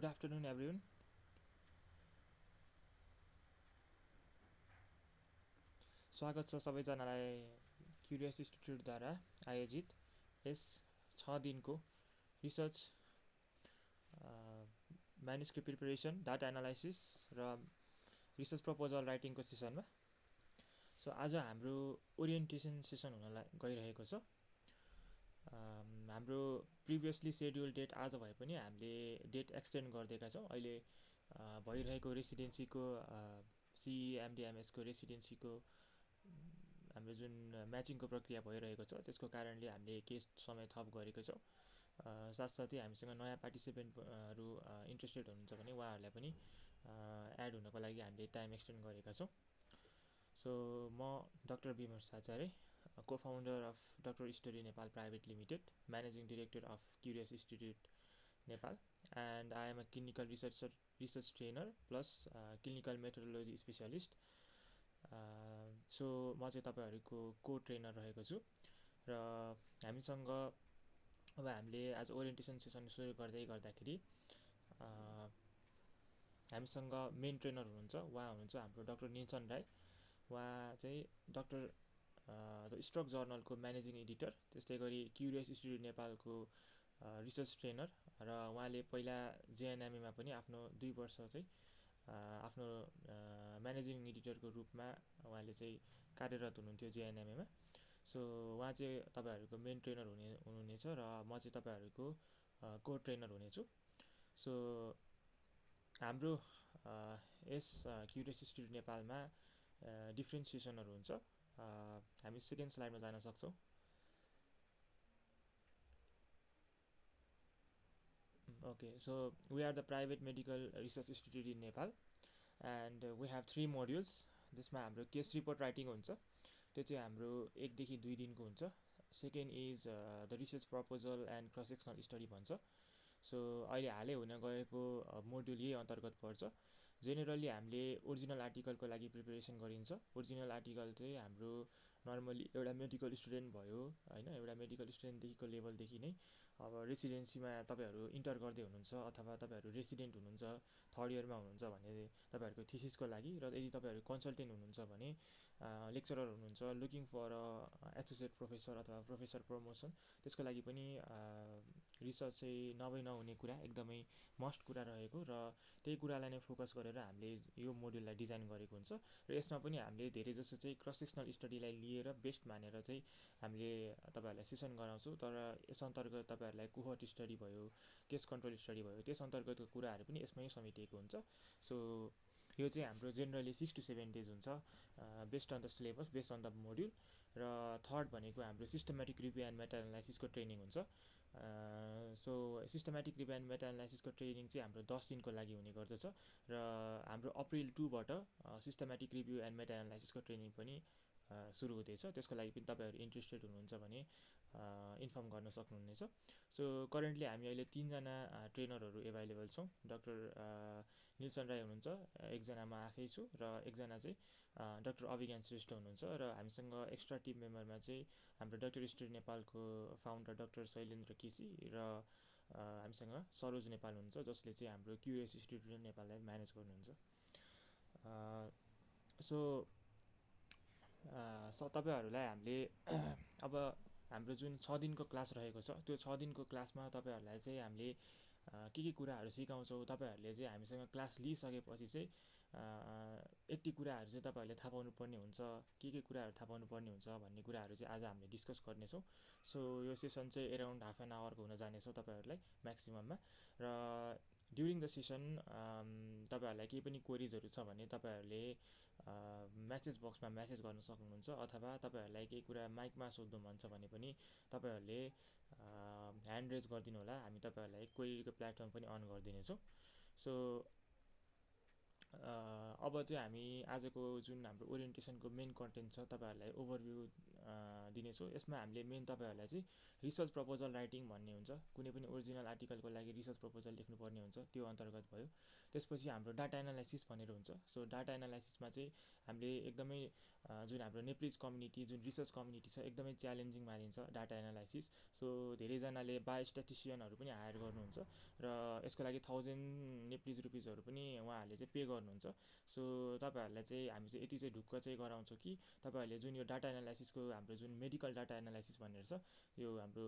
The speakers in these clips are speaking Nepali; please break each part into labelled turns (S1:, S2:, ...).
S1: Good afternoon, everyone. स्वागत छ सबैजनालाई क्युरियस इन्स्टिट्युटद्वारा आयोजित यस 6 दिनको research manuscript preparation, data analysis र रिसर्च प्रपोजल राइटिङको सेसनमा। सो आज हाम्रो ओरिएन्टेसन सेसन हुन गइरहेको छ। हाम्रो प्रिभियसली सेड्युल डेट आज भए पनि हामीले डेट एक्सटेन्ड गरिदिएका छौँ। अहिले भइरहेको रेसिडेन्सीको सिइएमडिएमएसको रेसिडेन्सीको हाम्रो जुन म्याचिङको प्रक्रिया भइरहेको छ त्यसको कारणले हामीले केही समय थप गरेको छौँ। साथसाथै हामीसँग नयाँ पार्टिसिपेन्टहरू इन्ट्रेस्टेड हुनुहुन्छ भने उहाँहरूलाई पनि एड हुनको लागि हामीले टाइम एक्सटेन्ड गरेका छौँ। सो म डाक्टर विमर्श आचार्य, co-founder of Dr. Story Nepal Private Limited, managing director of Curious Institute Nepal, and I am a clinical research trainer plus clinical methodology specialist. So म चाहिँ तपाईहरुको को ट्रेनर रहेको छु र हामीसँग अब हामीले आज ओरिएन्टेसन सेसन सुरु गर्दाखेरि हामीसँग मेन ट्रेनर हुनुहुन्छ, उहाँ हुनुहुन्छ हाम्रो डाक्टर निलसन राई। उहाँ चाहिँ डाक्टर द स्ट्रोक जर्नलको म्यानेजिङ एडिटर, त्यस्तै गरी क्युरियस इन्स्टिट्युट नेपालको रिसर्च ट्रेनर र उहाँले पहिला जेएनएमएमा पनि आफ्नो 2 वर्ष चाहिँ आफ्नो म्यानेजिङ एडिटरको रूपमा उहाँले चाहिँ कार्यरत हुनुहुन्थ्यो जेएनएमएमा। सो उहाँ चाहिँ तपाईहरुको मेन ट्रेनर हुनुहुनेछ र म चाहिँ तपाईहरुको को ट्रेनर हुनेछु। सो हाम्रो यस क्युरियस इन्स्टिट्युट नेपालमा डिफ्रेन्ट सेसनहरू हुन्छ। हामी सेकेन्ड स्लाइडमा जान सक्छौँ। Okay, so we are the private medical research institute in Nepal and we have 3 modules. जसमा हाम्रो केस रिपोर्ट राइटिङ हुन्छ, त्यो चाहिँ हाम्रो 1 देखि 2 दिनको हुन्छ। Second is the research proposal and cross sectional study भन्छ। सो अहिले हालै हुन गएको मोड्युल यही अन्तर्गत पर्छ। जेनरली हामीले ओरिजिनल आर्टिकलको लागि प्रिपरेसन गरिन्छ। ओरिजिनल आर्टिकल चाहिँ हाम्रो नर्मली एउटा मेडिकल स्टुडेन्ट भयो हैन, एउटा मेडिकल स्टुडेन्टदेखिको लेभलदेखि नै अब रेसिडेन्सीमा तपाईहरु इन्टर गर्दै हुनुहुन्छ अथवा तपाईहरु रेसिडेन्ट हुनुहुन्छ, थर्ड इयरमा हुनुहुन्छ भने तपाईहरुको थीसिसको लागि, र यदि तपाईहरु कन्सल्टेन्ट हुनुहुन्छ भने लेक्चरर हुनुहुन्छ लुकिङ फर एसोसिएट प्रोफेसर अथवा प्रोफेसर प्रमोसन, त्यसको लागि पनि रिसर्च चाहिँ नहुने कुरा एकदमै मस्ट कुरा रहेको र त्यही कुरालाई नै फोकस गरेर हामीले यो मोड्युललाई डिजाइन गरेको हुन्छ। र यसमा पनि हामीले धेरै जसो चाहिँ क्रस सेक्सनल स्टडीलाई लिएर बेस्ट मानेर चाहिँ हामीले तपाईहरुलाई सेसन गराउँछौँ। तर यस अन्तर्गत तपाईहरुलाई कोहोर्ट स्टडी भयो, केस कन्ट्रोल स्टडी भयो, त्यस अन्तर्गतको कुराहरू पनि यसमै समेटिएको हुन्छ। सो यो चाहिँ हाम्रो जेनरली 6 to 7 डेज हुन्छ, based on the syllabus, based on the module. र थर्ड भनेको हाम्रो सिस्टमेटिक रिभ्यू एन्ड मेटा एनालाइसिसको ट्रेनिङ हुन्छ। So systematic review and meta एनालाइसिसको ट्रेनिङ चाहिँ हाम्रो 10 दिनको लागि हुने गर्दछ र हाम्रो अप्रिल 2 बाट सिस्टमेटिक रिभ्यू एन्ड मेटा एनालाइसिसको ट्रेनिङ पनि सुरु हुँदैछ। त्यसको लागि पनि तपाईहरु इन्ट्रेस्टेड हुनुहुन्छ भने इन्फर्म गर्न सक्नुहुनेछ। सो करेन्टली हामी अहिले 3 जना ट्रेनरहरू एभाइलेबल छौँ। डाक्टर निलसन राई हुनुहुन्छ, एकजना म आफै छु र एकजना चाहिँ डाक्टर अभिज्ञान श्रेष्ठ हुनुहुन्छ। र हामीसँग एक्स्ट्रा टिम मेम्बरमा चाहिँ हाम्रो डाक्टर स्टडी नेपालको फाउन्डर डाक्टर शैलेन्द्र केसी र हामीसँग सरोज नेपाल हुनुहुन्छ, जसले चाहिँ हाम्रो क्युरियस इन्स्टिट्युट नेपाललाई म्यानेज गर्नुहुन्छ। सो तपाईहरुलाई हामीले अब हाम्रो जुन 6 दिनको क्लास रहेको छ, त्यो 6 दिनको क्लासमा तपाईहरुलाई चाहिँ हामीले के कुराहरू सिकाउँछौँ, तपाईहरुले चाहिँ हामीसँग क्लास लिइसकेपछि चाहिँ यति कुराहरू चाहिँ तपाईहरुले थाहा पाउनु पर्ने हुन्छ, के कुराहरू थाहा पाउनु पर्ने हुन्छ भन्ने कुराहरू चाहिँ आज हामीले डिस्कस गर्नेछौँ। सो यो सेसन चाहिँ एराउन्ड हाफ एन आवरको हुन जानेछ तपाईहरुलाई म्याक्सिमममा। र ड्युरिङ द सेसन तपाईहरुलाई केही पनि क्वेरीजहरू छ भने तपाईहरुले मेसेज बक्समा मेसेज गर्न सक्नुहुन्छ, अथवा तपाईहरुलाई केही कुरा माइकमा सोध्नु मन छ भने पनि तपाईहरुले ह्यान्ड रेज गरिदिनु होला। हामी तपाईहरुलाई क्वेरीको प्लेटफर्म पनि अन गरिदिनेछौँ। सो अब चाहिँ हामी आजको जुन हाम्रो ओरिएन्टेसनको मेन कन्टेन्ट छ, तपाईहरुलाई ओभरभ्यू दिनेछु। यसमा हामीले मेन तपाईँहरूलाई चाहिँ रिसर्च प्रपोजल राइटिङ भन्ने हुन्छ, कुनै पनि ओरिजिनल आर्टिकलको लागि रिसर्च प्रपोजल लेख्नुपर्ने हुन्छ, त्यो अन्तर्गत भयो। त्यसपछि हाम्रो डाटा एनालाइसिस भनेर हुन्छ। सो डाटा एनालाइसिसमा चाहिँ हामीले एकदमै जुन हाम्रो नेप्लिज कम्युनिटी, जुन रिसर्च कम्युनिटी छ, एकदमै च्यालेन्जिङ मानिन्छ डाटा एनालाइसिस। सो धेरैजनाले बायोस्ट्याटिसियनहरू पनि हायर गर्नुहुन्छ र यसको लागि 1000 नेप्लिज रुपिजहरू पनि उहाँहरूले चाहिँ पे गर्नुहुन्छ। सो तपाईँहरूलाई चाहिँ हामी चाहिँ यति चाहिँ ढुक्क चाहिँ गराउँछौँ कि तपाईँहरूले जुन यो डाटा एनालाइसिसको हाम्रो जुन मेडिकल डाटा एनालाइसिस भनेर छ, यो हाम्रो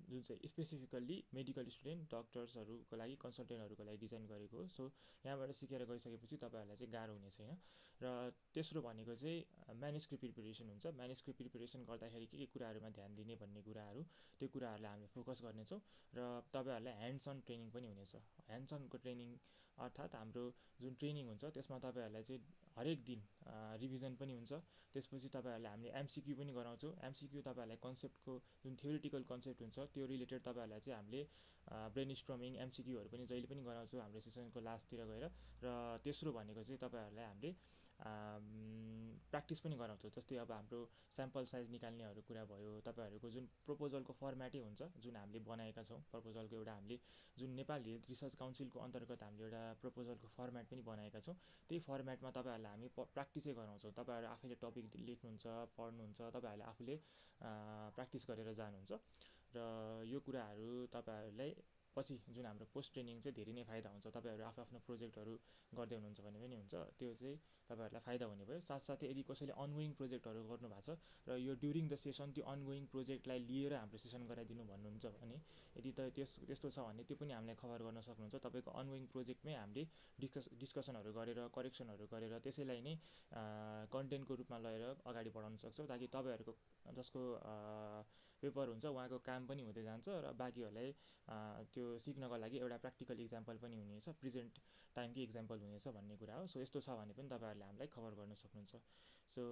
S1: जुन चाहिँ स्पेसिफिकल्ली मेडिकल स्टुडेन्ट, डक्टर्सहरूको लागि, कन्सल्टेन्टहरूको लागि डिजाइन गरेको हो। सो यहाँबाट सिकेर गइसकेपछि तपाईँहरूलाई चाहिँ गाह्रो हुने छैन। र तेस्रो भनेको चाहिँ म्यानुस्क्रिप्ट प्रिपरेसन हुन्छ। म्यानुस्क्रिप्ट प्रिपरेसन गर्दाखेरि के कुराहरूमा ध्यान दिने भन्ने कुराहरू, त्यो कुराहरूलाई हामीले फोकस गर्नेछौँ। र तपाईँहरूलाई ह्यान्ड्स अन ट्रेनिङ पनि हुनेछ। ह्यान्ड्स अनको ट्रेनिङ अर्थात् हाम्रो जुन ट्रेनिङ हुन्छ त्यसमा तपाईँहरूलाई चाहिँ हरेक दिन रिभिजन पनि हुन्छ। त्यसपछि तपाईँहरूलाई हामीले एमसिक्यू पनि गराउँछौँ। एमसिक्यू तपाईँहरूलाई कन्सेप्टको जुन थ्योरिटिकल कन्सेप्ट हुन्छ त्यो रिलेटेड तपाईँहरूलाई चाहिँ हामीले ब्रेन स्ट्रमिङ एमसिक्यूहरू पनि जहिले पनि गराउँछौँ हाम्रो सेसनको लास्टतिर गएर। र तेस्रो भनेको चाहिँ तपाईँहरूलाई हामीले प्र्याक्टिस पनि गराउँछौँ। जस्तै अब हाम्रो स्याम्पल साइज निकाल्नेहरू कुरा भयो, तपाईँहरूको जुन प्रपोजलको फर्मेटै हुन्छ जुन हामीले बनाएका छौँ, प्रपोजलको एउटा हामीले जुन नेपाल हेल्थ रिसर्च काउन्सिलको अन्तर्गत हामीले एउटा प्रपोजलको फर्मेट पनि बनाएका छौँ। त्यही फर्मेटमा तपाईँहरूलाई हामी प्र्याक्टिसै गराउँछौँ। तपाईँहरू आफैले टपिक लेख्नुहुन्छ, पढ्नुहुन्छ, तपाईँहरूले आफूले प्र्याक्टिस गरेर जानुहुन्छ। र यो कुराहरू तपाईँहरूलाई पछि जुन हाम्रो पोस्ट ट्रेनिङ चाहिँ धेरै नै फाइदा हुन्छ। तपाईँहरू आफ्नो प्रोजेक्टहरू गर्दै हुनुहुन्छ भने पनि हुन्छ, त्यो चाहिँ तपाईँहरूलाई फाइदा हुने भयो। साथसाथै यदि कसैले अनगोइङ प्रोजेक्टहरू गर्नुभएको छ र यो ड्युरिङ द सेसन त्यो अनगोइङ प्रोजेक्टलाई लिएर हाम्रो सेसन गराइदिनु भन्नुहुन्छ भने, यदि त्यस्तो छ भने त्यो पनि हामीलाई खबर गर्न सक्नुहुन्छ। तपाईँको अनगोइङ प्रोजेक्टमै हामीले डिस्कसनहरू गरेर, करेक्सनहरू गरेर त्यसैलाई नै कन्टेन्टको रूपमा लगेर अगाडि बढाउन सक्छौँ, ताकि तपाईँहरूको जसको पेपर हुन्छ उहाँको काम पनि हुँदै जान्छ र बाँकीहरूलाई त्यो सिक्नको लागि एउटा प्र्याक्टिकल इक्जाम्पल पनि हुनेछ, प्रेजेन्ट टाइमकै इक्जाम्पल हुनेछ भन्ने कुरा हो। सो यस्तो छ भने पनि तपाईँहरूले हामीलाई खबर गर्न सक्नुहुन्छ। सो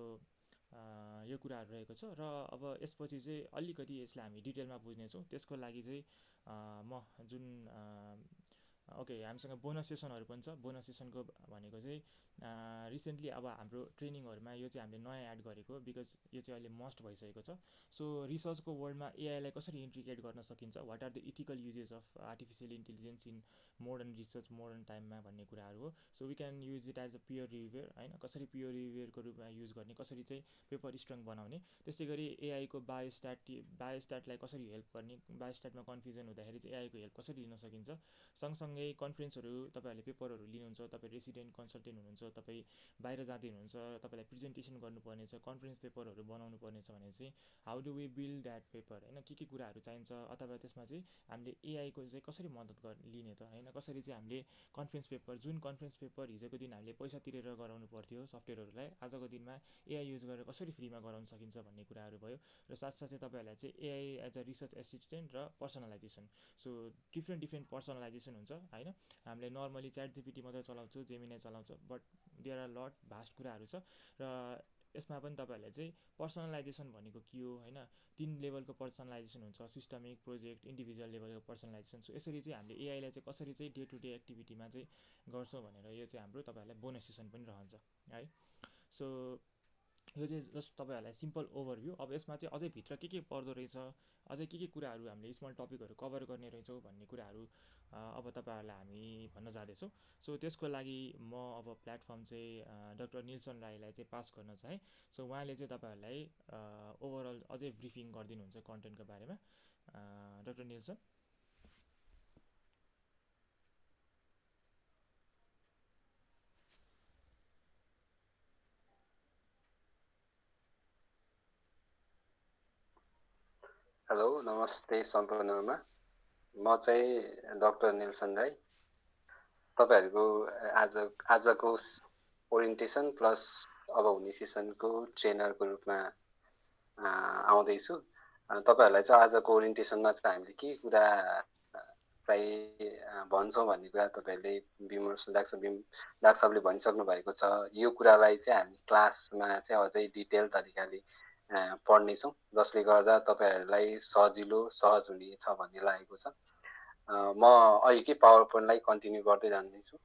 S1: यो कुराहरू रहेको छ। र अब यसपछि चाहिँ अलिकति यसलाई हामी डिटेलमा बुझ्नेछौँ। त्यसको लागि चाहिँ म जुन ओके, हामीसँग बोनस सेसनहरू पनि छ। बोनस सेसनको भनेको चाहिँ रिसेन्टली अब हाम्रो ट्रेनिङहरूमा यो चाहिँ हामीले नयाँ एड गरेको, बिकज यो चाहिँ अहिले मस्ट भइसकेको छ। सो रिसर्चको वर्ल्डमा एआईलाई कसरी इन्ट्रिग्रेट गर्न सकिन्छ, what are the ethical uses of artificial intelligence in modern research, modern टाइममा भन्ने कुराहरू हो। So we can use it as a peer reviewer, होइन, कसरी पियर रिभ्युरको रूपमा युज गर्ने, कसरी चाहिँ पेपर स्ट्रङ बनाउने। त्यस्तै गरी एआईको बायोस्ट्याटलाई कसरी हेल्प गर्ने, बायोस्ट्याटमा कन्फ्युजन हुँदाखेरि चाहिँ एआईको हेल्प कसरी लिन सकिन्छ। सँगसँगै कन्फरेन्सहरू, तपाईँहरूले पेपरहरू लिनुहुन्छ, तपाईँ रेसिडेन्ट कन्सल्टेन्ट हुनुहुन्छ, तपाईँ बाहिर जाँदै हुनुहुन्छ, तपाईँलाई प्रेजेन्टेसन गर्नुपर्ने छ, कन्फरेन्स पेपरहरू बनाउनु पर्ने छ भने चाहिँ how do we build that paper, होइन, के कुराहरू चाहिन्छ, अथवा त्यसमा चाहिँ हामीले एआईको चाहिँ कसरी मद्दत लिने त, होइन, कसरी चाहिँ हामीले कन्फरेन्स पेपर, जुन कन्फरेन्स पेपर हिजोको दिन हामीले पैसा तिरेर गराउनु पर्थ्यो सफ्टवेयरहरूलाई, आजको दिनमा एआई युज गरेर कसरी फ्रीमा गराउन सकिन्छ भन्ने कुराहरू भयो। र साथसाथै तपाईँहरूलाई चाहिँ AI as a research assistant र पर्सनलाइजेसन। सो डिफ्रेन्ट पर्सनलाइजेसन हुन्छ, होइन। हामीले नर्मली च्याट जिपिटी मात्रै चलाउँछौँ, जेमिनाई चलाउँछ, but there are lot vast कुराहरू छ। र यसमा पनि तपाईँहरूलाई चाहिँ पर्सनलाइजेसन भनेको के हो, होइन, 3 लेभलको पर्सनलाइजेसन हुन्छ, सिस्टमिक, प्रोजेक्ट, इन्डिभिजुअल लेभलको पर्सनलाइजेसन। सो यसरी चाहिँ हामीले एआईलाई चाहिँ कसरी चाहिँ डे टु डे एक्टिभिटीमा चाहिँ गर्छौँ भनेर यो चाहिँ हाम्रो तपाईँहरूलाई बोनस सेसन पनि रहन्छ है। सो यो चाहिँ जस्ट तपाईँहरूलाई सिम्पल ओभरभ्यू। अब यसमा चाहिँ अझै भित्र के पर्दो रहेछ, अझै के कुराहरू हामीले स्मल टपिकहरू कभर गर्ने रहेछौँ भन्ने कुराहरू अब तपाईँहरूलाई हामी भन्न जाँदैछौँ। सो त्यसको लागि म अब प्लेटफर्म चाहिँ डाक्टर निल्सन राईलाई चाहिँ पास गर्न चाहेँ। सो उहाँले चाहिँ तपाईँहरूलाई ओभरअल अझै ब्रिफिङ गरिदिनुहुन्छ कन्टेन्टको बारेमा। Doctor Nelson.
S2: हेलो, नमस्ते सम्पूर्णमा। म चाहिँ डाक्टर निल्सन राई, तपाईँहरूको आजको ओरिएन्टेसन प्लस अब हुने सेसनको ट्रेनरको रूपमा आउँदैछु। तपाईँहरूलाई चाहिँ आजको ओरिएन्टेसनमा चाहिँ हामीले के कुरा चाहिँ भन्छौँ भन्ने कुरा तपाईँहरूले विमर्श डाक्टर साहबले भनिसक्नु भएको छ। यो कुरालाई चाहिँ हामी क्लासमा चाहिँ अझै डिटेल तरिकाले पढ्नेछौँ, जसले गर्दा तपाईँहरूलाई सजिलो सहज हुनेछ भन्ने लागेको छ। म अहिलेकै पावर पोइन्टलाई कन्टिन्यू गर्दै जाँदैछु।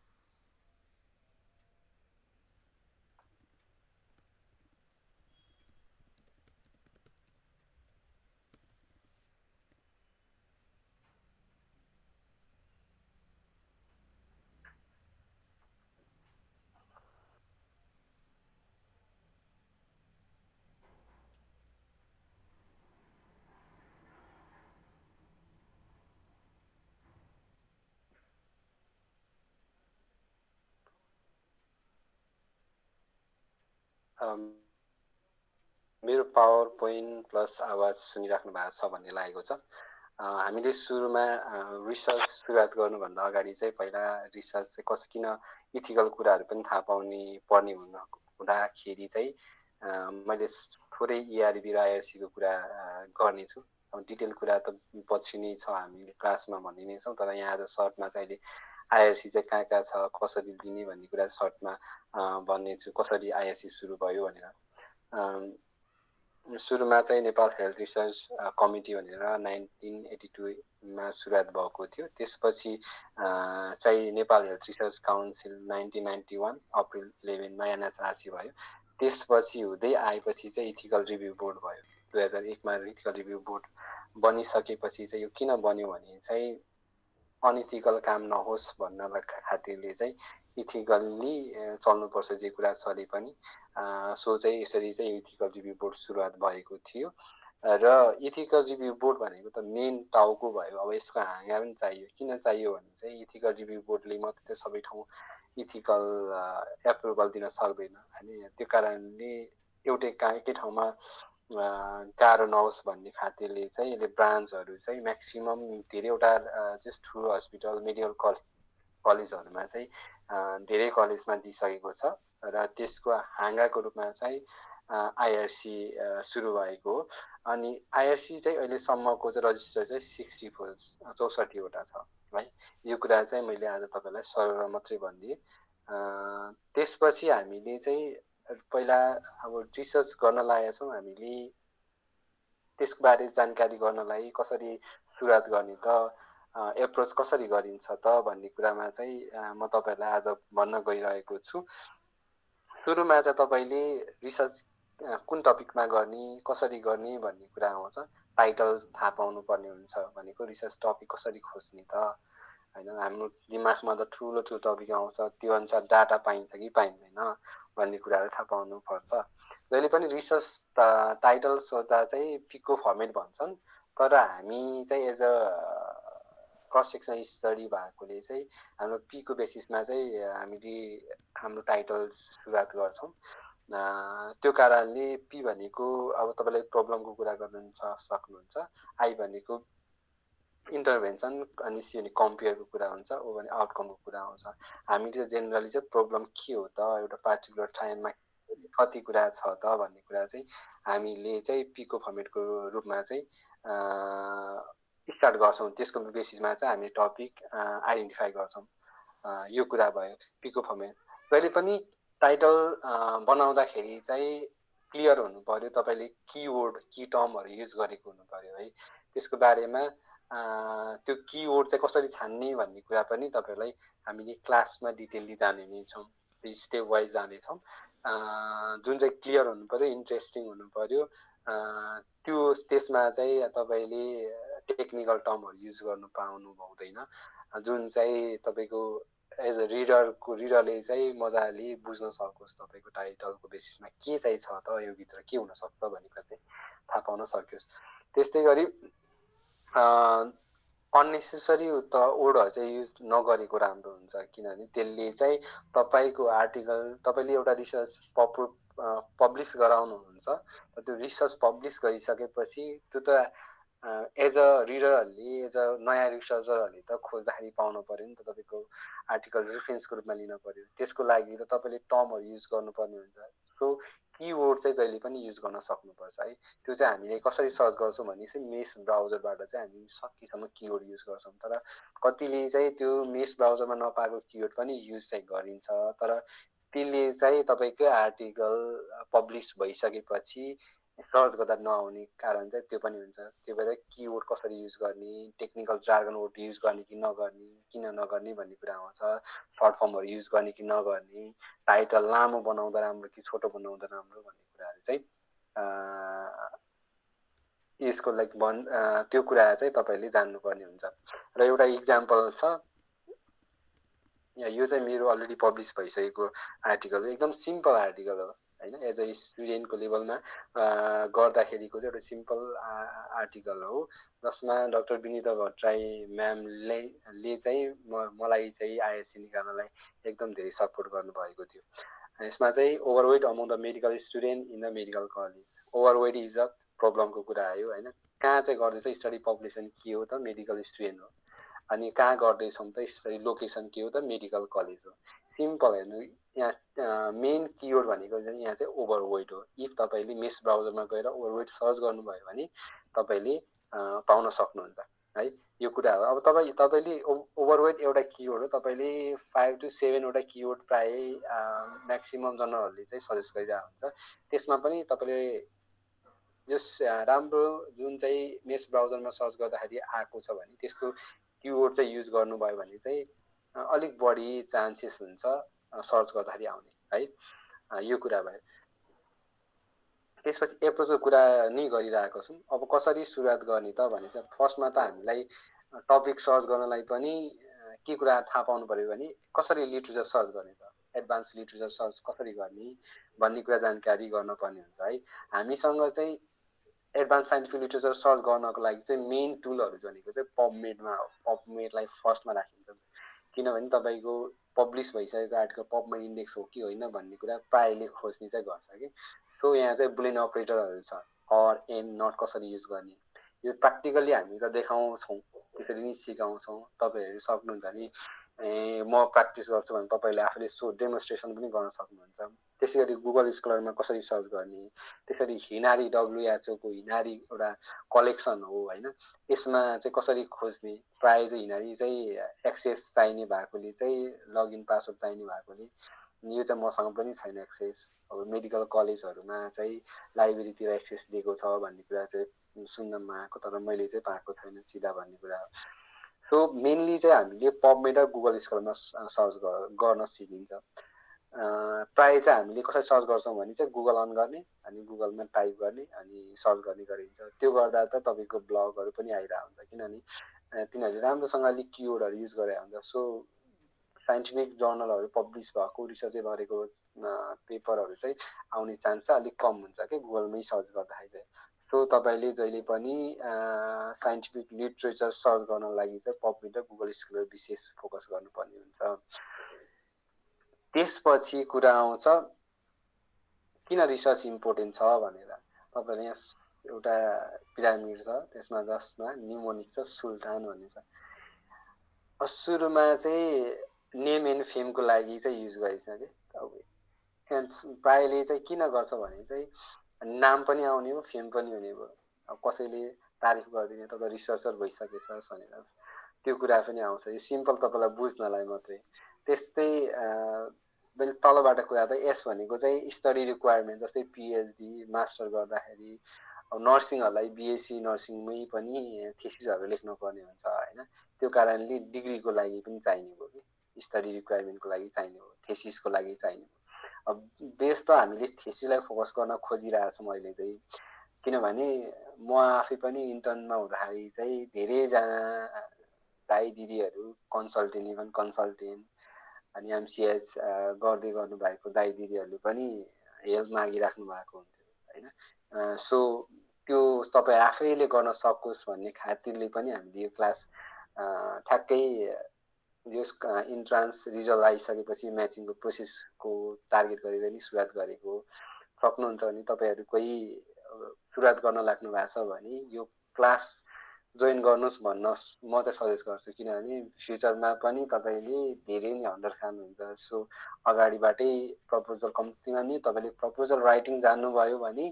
S2: मेरो पावर पोइन्ट प्लस आवाज सुनिराख्नु भएको छ भन्ने लागेको छ। हामीले सुरुमा रिसर्च सुरुवात गर्नुभन्दा अगाडि चाहिँ पहिला रिसर्च चाहिँ किन इथिकल कुराहरू पनि थाहा पर्ने हुँदाखेरि चाहिँ मैले थोरै ERB र IRC को कुरा गर्नेछु। डिटेल कुरा त पछि नै छ, हामीले क्लासमा भनि नै छौँ, तर यहाँ आज सर्टमा चाहिँ अहिले IRC चाहिँ कहाँ कहाँ छ, कसरी दिने भन्ने कुरा सर्टमा भन्नेछु, कसरी IRC सुरु भयो भनेर। सुरुमा चाहिँ नेपाल हेल्थ रिसर्च कमिटी भनेर 1982 सुरुवात भएको थियो। त्यसपछि चाहिँ Nepal health research council 1991 April 11 NHRC भयो। त्यसपछि हुँदै आएपछि चाहिँ इथिकल रिभ्यू बोर्ड भयो। 2001 इथिकल रिभ्यू बोर्ड बनिसकेपछि चाहिँ यो किन बन्यो भने चाहिँ अनइथिकल काम नहोस् भन्नका खातिरले चाहिँ इथिकल्ली चल्नुपर्छ जे कुरा चले पनि। सो चाहिँ यसरी चाहिँ इथिकल रिभ्यू बोर्ड सुरुवात भएको थियो। र इथिकल रिभ्यू बोर्ड भनेको त मेन टाउको भयो। अब यसको हाँगा पनि चाहियो। किन चाहियो भने चाहिँ इथिकल रिभ्यू बोर्डले मात्रै सबै ठाउँ इथिकल एप्रुभल दिन सक्दैन होइन। त्यो कारणले एकै ठाउँमा गाह्रो नहोस् भन्ने खातिरले चाहिँ यसले ब्रान्चहरू चाहिँ म्याक्सिमम धेरैवटा जस्ट ठुलो हस्पिटल मेडिकल कलेजहरूमा चाहिँ धेरै कलेजमा दिइसकेको छ। र त्यसको हाँगाको रूपमा चाहिँ IRC सुरु भएको हो। अनि IRC चाहिँ अहिलेसम्मको चाहिँ रजिस्टर चाहिँ 64वटा छ है। यो कुरा चाहिँ मैले आज तपाईँलाई सरल मात्रै भनिदिएँ। त्यसपछि हामीले चाहिँ पहिला अब रिसर्च गर्न लागेका छौँ। हामीले त्यसको बारे जानकारी गर्नलाई कसरी सुरुवात गर्ने त, एप्रोच कसरी गरिन्छ त भन्ने कुरामा चाहिँ म तपाईँलाई आज भन्न गइरहेको छु। सुरुमा चाहिँ तपाईँले रिसर्च कुन टपिकमा गर्ने, कसरी गर्ने भन्ने कुरा आउँछ। टाइटल थाहा पाउनु पर्ने हुन्छ भनेको रिसर्च टपिक कसरी खोज्ने त होइन। हाम्रो दिमागमा त ठुलो टपिक आउँछ, त्यो अनुसार डाटा पाइन्छ कि पाइँदैन भन्ने कुराहरू थाहा पाउनुपर्छ। जहिले पनि रिसर्च टाइटल सोद्धा चाहिँ पिको फर्मेट भन्छन्, तर हामी चाहिँ as a cross section study भएकोले चाहिँ हाम्रो पीको बेसिसमा चाहिँ हामीले हाम्रो टाइटल सुरुवात गर्छौँ। त्यो कारणले पी भनेको अब तपाईँले प्रब्लमको कुरा गर्नु सक्नुहुन्छ, आई भनेको इन्टरभेन्सन, अनि सी भने कम्पेयरको कुरा हुन्छ, ओ भने आउटकमको कुरा आउँछ। हामीले जेनरली चाहिँ प्रब्लम के हो त, एउटा पार्टिकुलर टाइममा कति कुरा छ त भन्ने कुरा चाहिँ हामीले चाहिँ पीको फर्मेटको रूपमा चाहिँ स्टार्ट गर्छौँ। त्यसको बेसिसमा चाहिँ हामी टपिक आइडेन्टिफाई गर्छौँ। यो कुरा भयो पीको फर्मेट। जहिले पनि टाइटल बनाउँदाखेरि चाहिँ क्लियर हुनु पर्यो, तपाईँले किवर्ड की टर्महरू युज गरेको हुनु पर्यो है। त्यसको बारेमा त्यो किवर्ड चाहिँ कसरी छान्ने भन्ने कुरा पनि तपाईँलाई हामीले क्लासमा डिटेलली जाने नै छौँ, स्टेप वाइज जानेछौँ। जुन चाहिँ क्लियर हुनु पर्यो, इन्ट्रेस्टिङ हुनु पर्यो। त्यसमा चाहिँ तपाईँले टेक्निकल टर्महरू युज गर्नु पाउनु हुँदैन, जुन चाहिँ तपाईँको एज अ रिडरले चाहिँ मजाले बुझ्न सकोस् तपाईँको टाइटलको बेसिसमा के चाहिँ छ त, यो भित्र के हुनसक्छ भन्ने कुरा चाहिँ थाहा पाउन सकियोस्। त्यस्तै गरी अननेसेसरी त वर्डहरू चाहिँ युज नगरेको राम्रो हुन्छ, किनभने त्यसले चाहिँ तपाईँको आर्टिकल, तपाईँले एउटा रिसर्च पब्लिस गराउनुहुन्छ, त्यो रिसर्च पब्लिस गरिसकेपछि त्यो त एज अ रिडरहरूले, एज अ नयाँ रिसर्चरहरूले त खोज्दाखेरि पाउनु पऱ्यो नि त, तपाईँको आर्टिकल रेफरेन्सको रूपमा लिन पऱ्यो। त्यसको लागि त तपाईँले टर्महरू युज गर्नुपर्ने हुन्छ। सो किवर्ड चाहिँ जहिले पनि युज गर्न सक्नुपर्छ है। त्यो चाहिँ हामीले कसरी सर्च गर्छौँ भने चाहिँ मेस ब्राउजरबाट चाहिँ हामी सकेसम्म किवर्ड युज गर्छौँ। तर कतिले चाहिँ त्यो मेस ब्राउजरमा नपाएको किवर्ड पनि युज चाहिँ गरिन्छ, तर त्यसले चाहिँ तपाईँकै आर्टिकल पब्लिस भइसकेपछि सर्च गर्दा नआउने कारण चाहिँ त्यो पनि हुन्छ। त्यो भएर किवर्ड कसरी युज गर्ने, टेक्निकल जार्गन वर्ड युज गर्ने कि नगर्ने, किन नगर्ने भन्ने कुरा आउँछ। सर्ट फर्महरू युज गर्ने कि नगर्ने, टाइटल लामो बनाउँदा राम्रो कि छोटो बनाउँदा राम्रो भन्ने कुराहरू चाहिँ यसको लागि त्यो कुरा चाहिँ तपाईँले जान्नुपर्ने हुन्छ। र एउटा इक्जाम्पल छ, यो चाहिँ मेरो अलरेडी पब्लिस भइसकेको आर्टिकल हो। एकदम सिम्पल आर्टिकल हो होइन, एज अ स्टुडेन्टको लेभलमा गर्दाखेरिको चाहिँ एउटा सिम्पल आर्टिकल हो, जसमा डाक्टर विनिता भट्टराई म्यामले चाहिँ मलाई चाहिँ IRC निकाल्नलाई एकदम धेरै सपोर्ट गर्नुभएको थियो। यसमा चाहिँ overweight among the medical student in the medical college, overweight is a प्रब्लमको कुरा आयो होइन। कहाँ चाहिँ गर्दैछ स्टडी पपुलेसन के हो त, मेडिकल स्टुडेन्ट हो। अनि कहाँ गर्दैछौँ त स्टडी लोकेसन के हो त, मेडिकल कलेज हो। सिम्पल हेर्नु, यहाँ मेन किवर्ड भनेको चाहिँ यहाँ चाहिँ ओभरवेट हो। इफ तपाईँले मेस ब्राउजरमा गएर ओभरवेट सर्च गर्नुभयो भने तपाईँले पाउन सक्नुहुन्छ है, यो कुरा हो। अब तपाईँले ओभरवेट एउटा किवर्ड हो, तपाईँले 5 to 7 वटा किवर्ड प्राय म्याक्सिमम जर्नलहरूले चाहिँ सजेस्ट गरिरहेको हुन्छ। त्यसमा पनि तपाईँले जस राम्रो जुन चाहिँ मेस ब्राउजरमा सर्च गर्दाखेरि आएको छ भने त्यस्तो किवर्ड चाहिँ युज गर्नुभयो भने चाहिँ अलिक बढी चान्सेस हुन्छ सर्च गर्दाखेरि आउने है, यो कुरा भयो। त्यसपछि एप्रोचको कुरा नै गरिरहेको छौँ। अब कसरी सुरुवात गर्ने त भने चाहिँ फर्स्टमा त हामीलाई टपिक सर्च गर्नलाई पनि के कुरा थाहा पाउनु पर्यो भने कसरी लिटरेचर सर्च गर्ने त, एडभान्स लिटरेचर सर्च कसरी गर्ने भन्ने कुरा जानकारी गर्नुपर्ने हुन्छ है। हामीसँग चाहिँ एडभान्स साइन्टिफिक लिटरेचर सर्च गर्नको लागि चाहिँ मेन टुलहरू भनेको चाहिँ पबमेडमा हो। पबमेडलाई फर्स्टमा राखिन्छ, किनभने तपाईँको पब्लिस भइसकेको आर्टिकल पबमेड इन्डेक्स हो कि होइन भन्ने कुरा प्रायःले खोज्ने चाहिँ गर्छ कि। सो यहाँ चाहिँ बुलियन अपरेटरहरू छ, अर एन्ड नट कसरी युज गर्ने, यो प्र्याक्टिकली हामी त देखाउँछौँ, त्यसरी नै सिकाउँछौँ। तपाईँहरू सक्नुहुन्छ नि म प्र्याक्टिस गर्छु भने तपाईँले आफूले डेमोन्स्ट्रेसन पनि गर्न सक्नुहुन्छ। त्यसै गरी गुगल स्कलरमा कसरी सर्च गर्ने, त्यसरी हिनारी WHO को हिनारी एउटा कलेक्सन हो होइन, यसमा चाहिँ कसरी खोज्ने। प्रायः चाहिँ हिनारी चाहिँ एक्सेस चाहिने भएकोले चाहिँ लगइन पासवर्ड चाहिने भएकोले यो चाहिँ मसँग पनि छैन एक्सेस। अब मेडिकल कलेजहरूमा चाहिँ लाइब्रेरीतिर एक्सेस दिएको छ भन्ने कुरा चाहिँ सुन्नमा आएको, तर मैले चाहिँ पाएको छैन सिधा भन्ने कुरा हो। सो मेनली चाहिँ हामीले पबमेड र गुगल स्कलरमा सर्च गर्न सिकिन्छ। प्रायः चाहिँ हामीले कसरी सर्च गर्छौँ भने चाहिँ गुगल अन गर्ने अनि गुगलमा टाइप गर्ने अनि सर्च गर्ने गरिन्छ। त्यो गर्दा त तपाईँको ब्लगहरू पनि आइरहेको हुन्छ, किनभने तिनीहरूले राम्रोसँग अलिक किवर्डहरू युज गरेर हुन्छ। सो साइन्टिफिक जर्नलहरू पब्लिस भएको रिसर्च गरेको पेपरहरू चाहिँ आउने चान्स चाहिँ अलिक कम हुन्छ कि गुगलमै सर्च गर्दाखेरि चाहिँ। सो तपाईँले जहिले पनि साइन्टिफिक लिटरेचर सर्च गर्न लागि चाहिँ पबमेड र गुगल स्कलर विशेष फोकस गर्नुपर्ने हुन्छ। त्यसपछि कुरा आउँछ किन रिसर्च इम्पोर्टेन्ट छ भनेर। तपाईँले यहाँ एउटा पिरामिड छ, त्यसमा जसमा निमोनिक छ, सुल्तान भन्ने छ। सुरुमा चाहिँ नेम एन्ड फेमको लागि चाहिँ युज गरिन्छ कि। प्रायःले चाहिँ किन गर्छ भने चाहिँ नाम पनि आउने हो, फेम पनि हुने हो। अब कसैले तारिफ गरिदिने त रिसर्चर भइसकेछ भनेर त्यो कुरा पनि आउँछ। यो सिम्पल तपाईँलाई बुझ्नलाई मात्रै। त्यस्तै मैले तलबाट कुरा त एस भनेको चाहिँ स्टडी रिक्वायरमेन्ट, जस्तै पिएचडी मास्टर गर्दाखेरि अब नर्सिङहरूलाई बिएससी नर्सिङमै पनि थेसिसहरू लेख्नुपर्ने हुन्छ होइन। त्यो कारणले डिग्रीको लागि पनि चाहिने भयो कि, स्टडी रिक्वायरमेन्टको लागि चाहिने हो, थेसिसको लागि चाहिने हो। अब बेस त हामीले थेसिसलाई फोकस गर्न खोजिरहेको छौँ अहिले चाहिँ, किनभने म आफै पनि इन्टर्नमा हुँदाखेरि चाहिँ धेरैजना दाइ दिदीहरू कन्सल्टेन्ट, इभन कन्सल्टेन्ट अनि एमसिएच गर्दै गर्नुभएको दाइ दिदीहरूले पनि हेल्प मागिराख्नु भएको हुन्थ्यो होइन। सो त्यो तपाईँ आफैले गर्न सकोस् भन्ने खातिरले पनि हामीले यो क्लास ठ्याक्कै यो इन्ट्रान्स रिजल्ट आइसकेपछि म्याचिङको प्रोसेसको टार्गेट गरेर नि सुरुवात गरेको। सक्नुहुन्छ भने तपाईँहरू कोही सुरुवात गर्न लाग्नु भएको छ भने यो क्लास जोइन गर्नुहोस् भन्न म चाहिँ सजेस्ट गर्छु, किनभने फ्युचरमा पनि तपाईँले धेरै नै हन्डर खानुहुन्छ। सो अगाडिबाटै प्रपोजल कम्तीमा नि तपाईँले प्रपोजल राइटिङ जान्नुभयो भने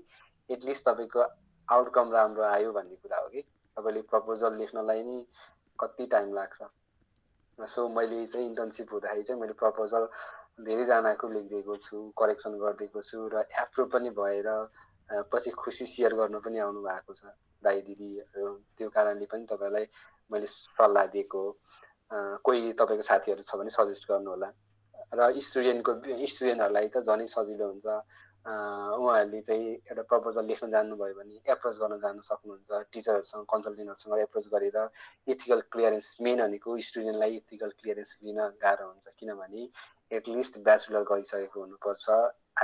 S2: एटलिस्ट तपाईँको आउटकम राम्रो आयो भन्ने कुरा हो कि। तपाईँले प्रपोजल लेख्नलाई नि कति टाइम लाग्छ। सो मैले चाहिँ इन्टर्नसिप हुँदाखेरि चाहिँ मैले प्रपोजल धेरैजनाको लेखिदिएको छु, करेक्सन गरिदिएको छु र एप्रुभ पनि भएर पछि खुसी सेयर गर्न पनि आउनु भएको छ दाइ दिदीहरू। त्यो कारणले पनि तपाईँलाई मैले सल्लाह दिएको। कोही तपाईँको साथीहरू छ भने सजेस्ट गर्नु होला। र स्टुडेन्टहरूलाई त झनै सजिलो हुन्छ। उहाँहरूले चाहिँ एउटा प्रपोजल लेख्न जान्नुभयो भने एप्रोच गर्न जानु सक्नुहुन्छ। टिचरहरूसँग कन्सल्टेन्टहरूसँग एप्रोच गरेर इथिकल क्लियरेन्स, मेन भनेको स्टुडेन्टलाई इथिकल क्लियरेन्स लिन गाह्रो हुन्छ, किनभने एटलिस्ट ब्याचलर गरिसकेको हुनुपर्छ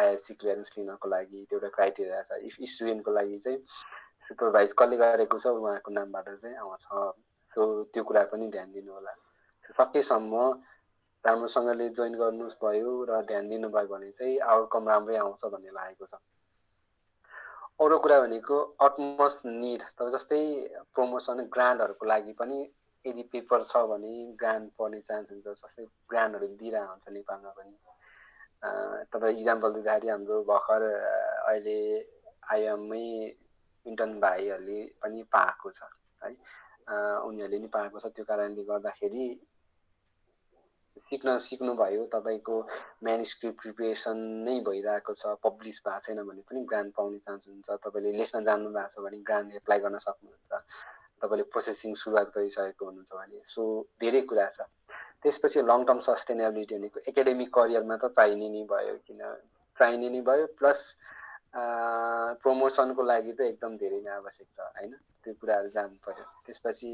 S2: आइआरसी क्लियरेन्स लिनको लागि। त्यो एउटा क्राइटेरिया छ। इफ स्टुडेन्टको लागि चाहिँ सुपरभाइज कसले गरेको छ उहाँको नामबाट चाहिँ आउँछ। सो त्यो कुरा पनि ध्यान दिनु होला। सकेसम्म राम्रोसँगले जोइन गर्नुहोस् भयो र ध्यान दिनुभयो भने चाहिँ आउटकम राम्रै आउँछ भन्ने लागेको छ। अरू कुरा भनेको अटमोस्ट निड, तब जस्तै प्रमोसन ग्रान्टहरूको लागि पनि यदि पेपर छ भने ग्रान्ट पर्ने चान्स हुन्छ। जस्तै ग्रान्टहरू दिइरहेको हुन्छ नेपालमा पनि। तपाईँ इक्जाम्पल दिँदाखेरि हाम्रो भर्खर अहिले आइएममै इन्टर्न भाइहरूले पनि पाएको छ है, उनीहरूले नि पाएको छ। त्यो कारणले गर्दाखेरि सिक्नुभयो, तपाईँको म्यानुस्क्रिप्ट प्रिपरेसन नै भइरहेको छ, पब्लिस भएको छैन भने पनि ग्रान्ट पाउने चान्स हुन्छ। तपाईँले लेख्न जान्नु भएको छ भने ग्रान्ट एप्लाई गर्न सक्नुहुन्छ, तपाईँले प्रोसेसिङ सुरुवात गरिसकेको हुनुहुन्छ भने। सो धेरै कुरा छ। त्यसपछि लङ टर्म सस्टेनेबिलिटी भनेको एकाडेमिक करियरमा त चाहिने नै भयो, चाहिने नै भयो, प्लस प्रमोसनको लागि त एकदम धेरै नै आवश्यक छ होइन, त्यो कुराहरू जान्नु पर्यो। त्यसपछि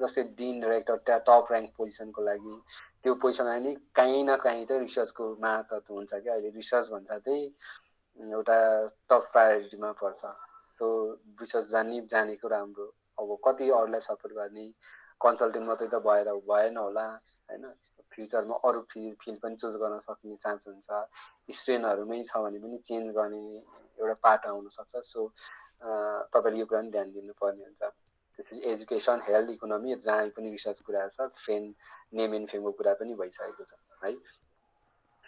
S2: जस्तै डिन डाइरेक्टर टप ऱ्याङ्क पोजिसनको लागि त्यो पोजिसनमा नि काहीँ न काहीँ त रिसर्चको महत्त्व हुन्छ कि। अहिले रिसर्च भन्दा चाहिँ एउटा टप प्रायोरिटीमा पर्छ। त्यो रिसर्च जानेको राम्रो। अब कति अरूलाई सपोर्ट गर्ने, कन्सल्टेन्ट मात्रै त भएन होला होइन, फ्युचरमा अरू फिल्ड पनि चुज गर्न सक्ने चान्स हुन्छ। स्ट्रेनहरूमै छ भने पनि चेन्ज गर्ने एउटा पाटो आउनसक्छ। सो तपाईँले यो कुरा पनि ध्यान दिनुपर्ने हुन्छ। त्यसपछि एजुकेसन, हेल्थ, इकोनोमी, जहाँ पनि रिसर्च कुरा छ, नेम एन्ड फेमको कुरा पनि भइसकेको छ है।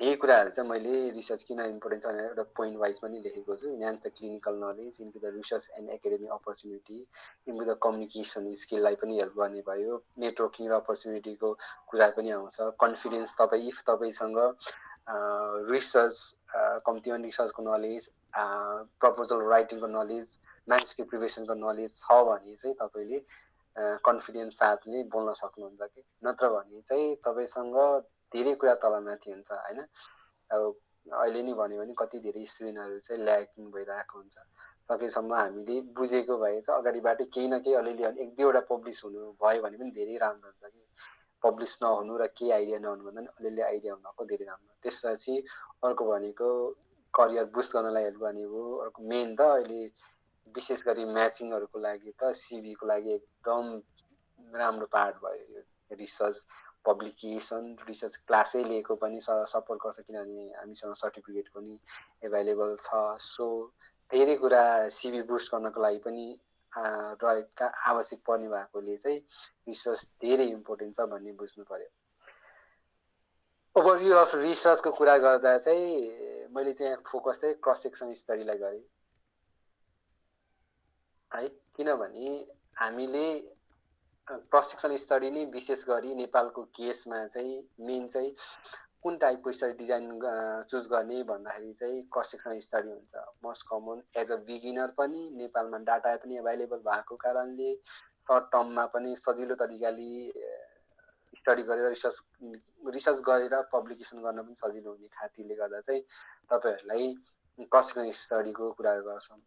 S2: यही कुराहरू चाहिँ मैले रिसर्च किन इम्पोर्टेन्ट छ भनेर एउटा पोइन्ट वाइज पनि लेखेको छु। Enhance the clinical knowledge, into the research and academic opportunity, into the communication स्किललाई पनि हेल्प गर्ने भयो। नेटवर्किङ र अपर्च्युनिटीको कुरा पनि आउँछ। कन्फिडेन्स, इफ तपाईँसँग रिसर्च, कम्तीमा रिसर्चको नलेज, प्रपोजल राइटिङको नलेज, म्यानुस्क्रिप्ट प्रिपरेसनको नलेज छ भने चाहिँ तपाईँले कन्फिडेन्स साथले बोल्न सक्नुहुन्छ कि। नत्र भने चाहिँ तपाईँसँग धेरै कुरा तलमाथि हुन्छ होइन। अब अहिले नै भन्यो भने कति धेरै स्टुडेन्टहरू चाहिँ ल्याकिङ भइरहेको हुन्छ। सकेसम्म हामीले बुझेको भए चाहिँ अगाडिबाटै केही न केही अलिअलि एक दुईवटा पब्लिस हुनु भयो भने पनि धेरै राम्रो हुन्छ कि। पब्लिस नहुनु र केही आइडिया नहुनु भन्दा पनि अलिअलि आइडिया हुनको धेरै राम्रो। त्यसपछि अर्को भनेको करियर बुस्ट गर्नलाई हेल्प गर्ने हो। अर्को मेन त अहिले विशेष गरी म्याचिङहरूको लागि त सिभीको लागि एकदम राम्रो पार्ट भयो यो रिसर्च पब्लिकेसन। रिसर्च क्लासै लिएको पनि सपोर्ट गर्छ, किनभने हामीसँग सर्टिफिकेट पनि एभाइलेबल छ। सो धेरै कुरा सिभी बुस्ट गर्नको लागि पनि आवश्यक पर्ने भएकोले चाहिँ रिसर्च धेरै इम्पोर्टेन्ट छ भन्ने बुझ्नु पर्यो। ओभरभ्यू अफ रिसर्चको कुरा गर्दा चाहिँ मैले चाहिँ फोकस चाहिँ क्रस सेक्सन स्टडीलाई गरेँ है, किनभने हामीले क्रस सेक्सन स्टडी नै विशेष गरी नेपालको केसमा चाहिँ मेन चाहिँ कुन टाइपको स्टडी डिजाइन चुज गर्ने भन्दाखेरि चाहिँ क्रस सेक्सन स्टडी हुन्छ most common. As a beginner पनि नेपालमा डाटा पनि एभाइलेबल भएको कारणले सर्ट टर्ममा पनि सजिलो तरिकाले स्टडी गरेर रिसर्च गरेर पब्लिकेसन गर्न पनि सजिलो हुने खातीले गर्दा चाहिँ तपाईँहरूलाई क्रस सेक्सन स्टडीको कुरा गर्छौँ।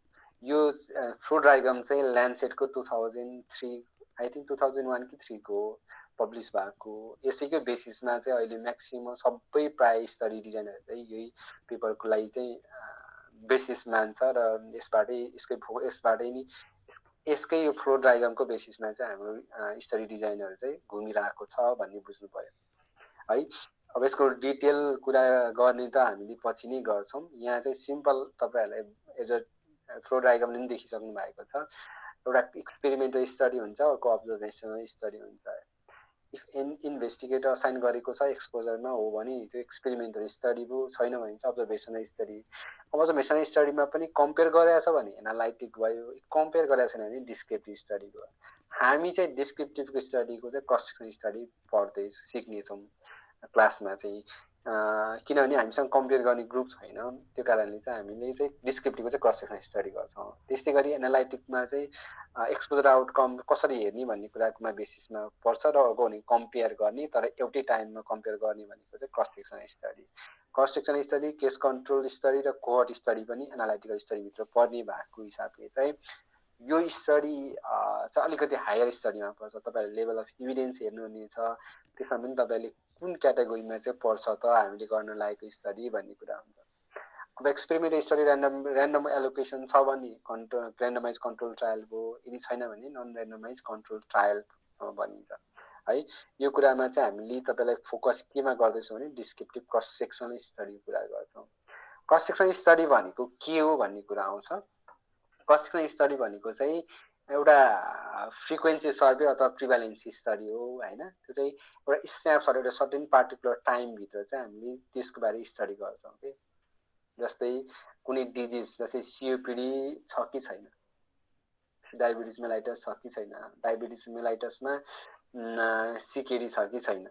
S2: यो फ्लो डायग्राम चाहिँ ल्यान्डसेटको 2003 आई थिङ्क 2001 कि 3 को पब्लिस भएको। यसैको बेसिसमा चाहिँ अहिले म्याक्सिमम सबै प्राय स्टडी डिजाइनहरू चाहिँ यही पेपरको लागि चाहिँ बेसिस मान्छ र यसबाटै नि यसकै यो फ्लो डायग्रामको बेसिसमा चाहिँ हाम्रो स्टडी डिजाइनहरू चाहिँ घुमिरहेको छ भन्ने बुझ्नु पर्यो है। अब यसको डिटेल कुरा गर्ने त हामीले पछि नै गर्छौँ। यहाँ चाहिँ सिम्पल तपाईँहरूलाई एज अ फ्लो डायग्रामले पनि देखिसक्नु भएको छ। एउटा एक्सपेरिमेन्टल स्टडी हुन्छ, अर्को अब्जर्भेसनल स्टडी हुन्छ। इफ इन्भेस्टिगेटर असाइन गरेको छ एक्सपोजरमा हो भने त्यो एक्सपेरिमेन्टल स्टडी भयो, छैन भने चाहिँ अब्जर्भेसनल स्टडी। अब्जर्भेसनल स्टडीमा पनि कम्पेयर गरेको छ भने एनालाइटिक भयो, कम्पेयर गरेको छैन भने डिस्क्रिप्टिभ स्टडी भयो। हामी चाहिँ डिस्क्रिप्टिभ स्टडीको चाहिँ क्रस सेक्सन स्टडी सिक्नेछौँ क्लासमा चाहिँ, किनभने हामीसँग कम्पेयर गर्ने ग्रुप छैन। त्यो कारणले चाहिँ हामीले चाहिँ डिस्क्रिप्टिभको चाहिँ क्रस सेक्सन स्टडी गर्छौँ। त्यस्तै गरी एनालाइटिकमा चाहिँ एक्सपोजर आउटकम कसरी हेर्ने भन्ने कुरामा बेसिसमा पर्छ र अर्को भने कम्पेयर गर्ने, तर एउटै टाइममा कम्पेयर गर्ने भनेको चाहिँ cross section study. Cross section study, case control study र कोहर्ट स्टडी पनि एनालाइटिकल स्टडीभित्र पर्ने भएको हिसाबले चाहिँ यो स्टडी चाहिँ अलिकति हायर स्टडीमा पर्छ। तपाईँहरूले लेभल अफ इभिडेन्स हेर्नुहुनेछ, त्यसमा पनि तपाईँले कुन क्याटेगोरीमा चाहिँ पर्छ त हामीले गर्न लागेको स्टडी भन्ने कुरा हुन्छ। अब एक्सपेरिमेन्टल स्टडी ऱ्यान्डम एलोकेसन छ भने ऱ्यान्डमाइज कन्ट्रोल ट्रायल भयो, यदि छैन भने नन ऱ्यान्डमाइज कन्ट्रोल ट्रायल भनिन्छ। है। यो कुरामा चाहिँ हामीले तपाईँलाई फोकस केमा गर्दैछौँ भने डिस्क्रिप्टिभ क्रस सेक्सनल स्टडीको कुरा गर्छौँ। क्रस सेक्सनल स्टडी भनेको के हो भन्ने कुरा आउँछ। क्रस सेक्सनल स्टडी भनेको चाहिँ एउटा फ्रिक्वेन्सी सर्भे अथवा प्रिभ्यालेन्सी स्टडी हो होइन। त्यो चाहिँ एउटा स्न्यापसट, एउटा सर्टेन पार्टिकुलर टाइमभित्र चाहिँ हामीले त्यसको बारे स्टडी गर्छौँ कि जस्तै कुनै डिजिज जस्तै सिओपिडी छ कि छैन, डायबिटिज मेलाइटस छ कि छैन, डायबिटिज मेलाइटसमा सिकेडी छ कि छैन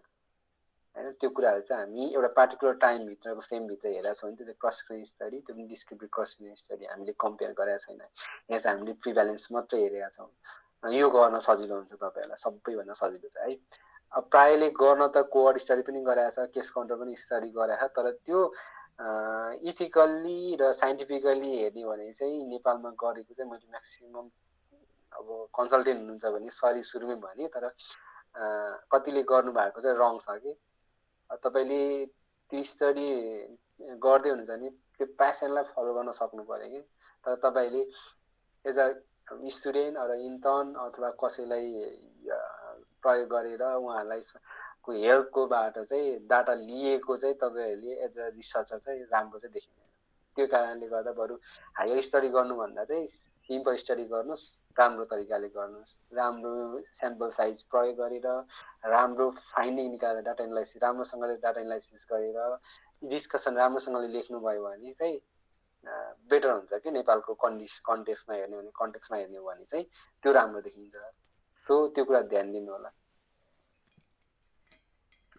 S2: होइन। त्यो कुराहरू चाहिँ हामी एउटा पार्टिकुलर टाइमभित्रको फ्रेमभित्र हेरेका छौँ भने त्यो चाहिँ क्रस सेक्सनल स्टडी, त्यो पनि डिस्क्रिप्टिभ क्रस सेक्सनल स्टडी हामीले कम्पेयर गरेका छैन। यहाँ चाहिँ हामीले प्रिभ्यालेन्स मात्रै हेरेका छौँ। यो गर्न सजिलो हुन्छ तपाईँहरूलाई, सबैभन्दा सजिलो छ है। अब प्रायःले गर्न त कोहर्ट स्टडी पनि गराएको छ, केस काउन्टर पनि स्टडी गराएको छ, तर त्यो इथिकल्ली र साइन्टिफिकल्ली हेर्ने भने चाहिँ नेपालमा गरेको चाहिँ मैले म्याक्सिमम अब कन्सल्टेन्ट हुनुहुन्छ भने सरी सुरुमै भने, तर कतिले गर्नुभएको चाहिँ रङ छ कि तपाईँले त्यो स्टडी गर्दै हुनुहुन्छ भने त्यो प्यासनलाई फलो गर्न सक्नु पऱ्यो कि। तर तपाईँले एज अ स्टुडेन्ट अथवा इन्टर्न अथवा कसैलाई प्रयोग गरेर उहाँहरूलाई को हेल्पकोबाट चाहिँ डाटा लिएको चाहिँ तपाईँहरूले एज अ रिसर्चर चाहिँ राम्रो चाहिँ देखिँदैन। त्यो कारणले गर्दा बरु हायर स्टडी गर्नुभन्दा चाहिँ सिम्पल स्टडी गर्नुहोस्, राम्रो तरिकाले गर्नुहोस्, राम्रो स्याम्पल साइज प्रयोग गरेर राम्रो फाइन्डिङ निकालेर डाटा एनालाइसिस राम्रोसँगले डाटा एनालाइसिस गरेर डिस्कसन राम्रोसँगले लेख्नुभयो भने चाहिँ बेटर हुन्छ कि नेपालको कन्टेक्स्टमा हेर्ने हो भने, कन्टेक्स्टमा हेर्ने हो भने चाहिँ त्यो राम्रो देखिन्छ। सो त्यो कुरा ध्यान दिनु होला।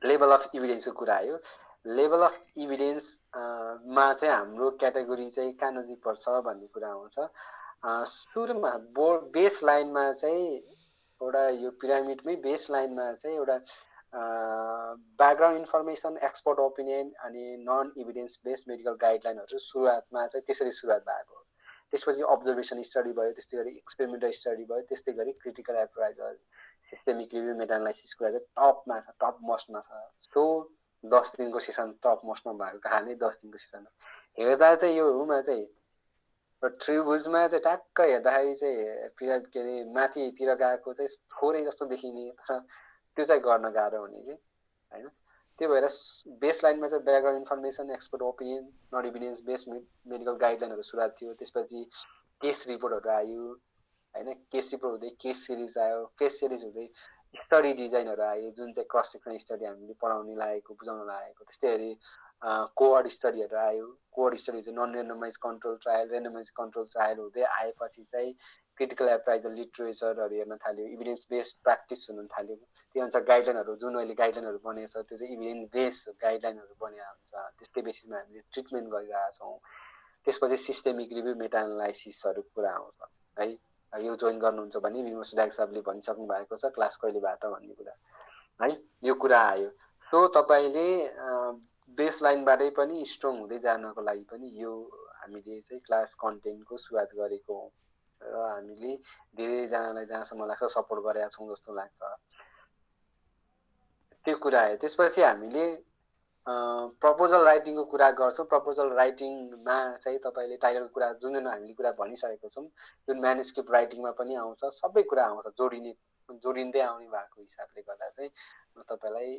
S2: लेभल अफ इभिडेन्सको कुरा आयो। लेभल अफ इभिडेन्स मा चाहिँ हाम्रो क्याटेगोरी चाहिँ कहाँ नजिक पर्छ भन्ने कुरा आउँछ। सुरुमा बेस लाइनमा चाहिँ एउटा यो पिरामिडमै बेस लाइनमा चाहिँ एउटा ब्याकग्राउन्ड इन्फर्मेसन, एक्सपर्ट ओपिनियन अनि नन इभिडेन्स बेस्ड मेडिकल गाइडलाइनहरू सुरुवातमा चाहिँ त्यसरी सुरुवात भएको हो। त्यसपछि अब्जर्भेसन स्टडी भयो, त्यस्तै गरी एक्सपेरिमेन्टल स्टडी भयो, त्यस्तै गरी क्रिटिकल एप्राइजल, सिस्टेमिक रिभ्यू, मेटा एनालाइसिस कुरा चाहिँ टपमा छ, टप मोस्टमा छ। सो 10 दिनको सेसन टप मोस्टमा भएको कारणले 10 दिनको सेसन हेर्दा चाहिँ योमा चाहिँ त्रिभुजमा चाहिँ ट्याक्क हेर्दाखेरि चाहिँ के अरे माथितिर गएको चाहिँ थोरै जस्तो देखिने, तर त्यो चाहिँ गर्न गाह्रो हुने कि होइन। त्यो भएर बेस लाइनमा चाहिँ background information, expert opinion, non evidence based medical गाइडलाइनहरू सुरुवात थियो। त्यसपछि केस रिपोर्टहरू आयो होइन, केस रिपोर्ट हुँदै केस सिरिज आयो, केस सिरिज हुँदै स्टडी डिजाइनहरू आयो, जुन चाहिँ क्रस सेक्सन स्टडी हामीले पढाउन लागेको, बुझाउन लागेको। त्यस्तै गरी कोहर्ट स्टडीहरू आयो। कोहर्ट स्टडी चाहिँ non randomise control trial, randomise control trial हुँदै आएपछि चाहिँ क्रिटिकल एप्राइजल लिटरेचरहरू हेर्न थाल्यो, इभिडेन्स बेस्ड प्र्याक्टिस हुन थाल्यो। त्यो अनुसार गाइडलाइनहरू, जुन अहिले गाइडलाइनहरू बनेको छ त्यो चाहिँ इभिडेन्स बेस्ड गाइडलाइनहरू बनेको हुन्छ। त्यसकै बेसिसमा हामीले ट्रिटमेन्ट गरिरहेका छौँ। त्यसपछि सिस्टेमिक रिभ्यू, मेटा एनालाइसिसहरूको कुरा आउँछ है। यो जोइन गर्नुहुन्छ भने विमर्श डाइक साहबले भनिसक्नु भएको छ क्लास कहिलेबाट भन्ने कुरा है। यो कुरा आयो। सो तपाईँले बेस लाइनबाटै पनि स्ट्रङ हुँदै जानको लागि पनि यो हामीले चाहिँ क्लास कन्टेन्टको सुरुवात गरेको हौँ र हामीले धेरैजनालाई जहाँसम्म लाग्छ सपोर्ट गरेका छौँ जस्तो लाग्छ। त्यो कुरा आयो। त्यसपछि हामीले प्रपोजल राइटिङको कुरा गर्छौँ। प्रपोजल राइटिङमा चाहिँ तपाईँले टाइटलको कुरा जुन जुन हामीले कुरा भनिसकेको छौँ, जुन म्यानुस्क्रिप्ट राइटिङमा पनि आउँछ, सबै कुरा आउँछ जोडिँदै आउने भएको हिसाबले गर्दा चाहिँ म तपाईँलाई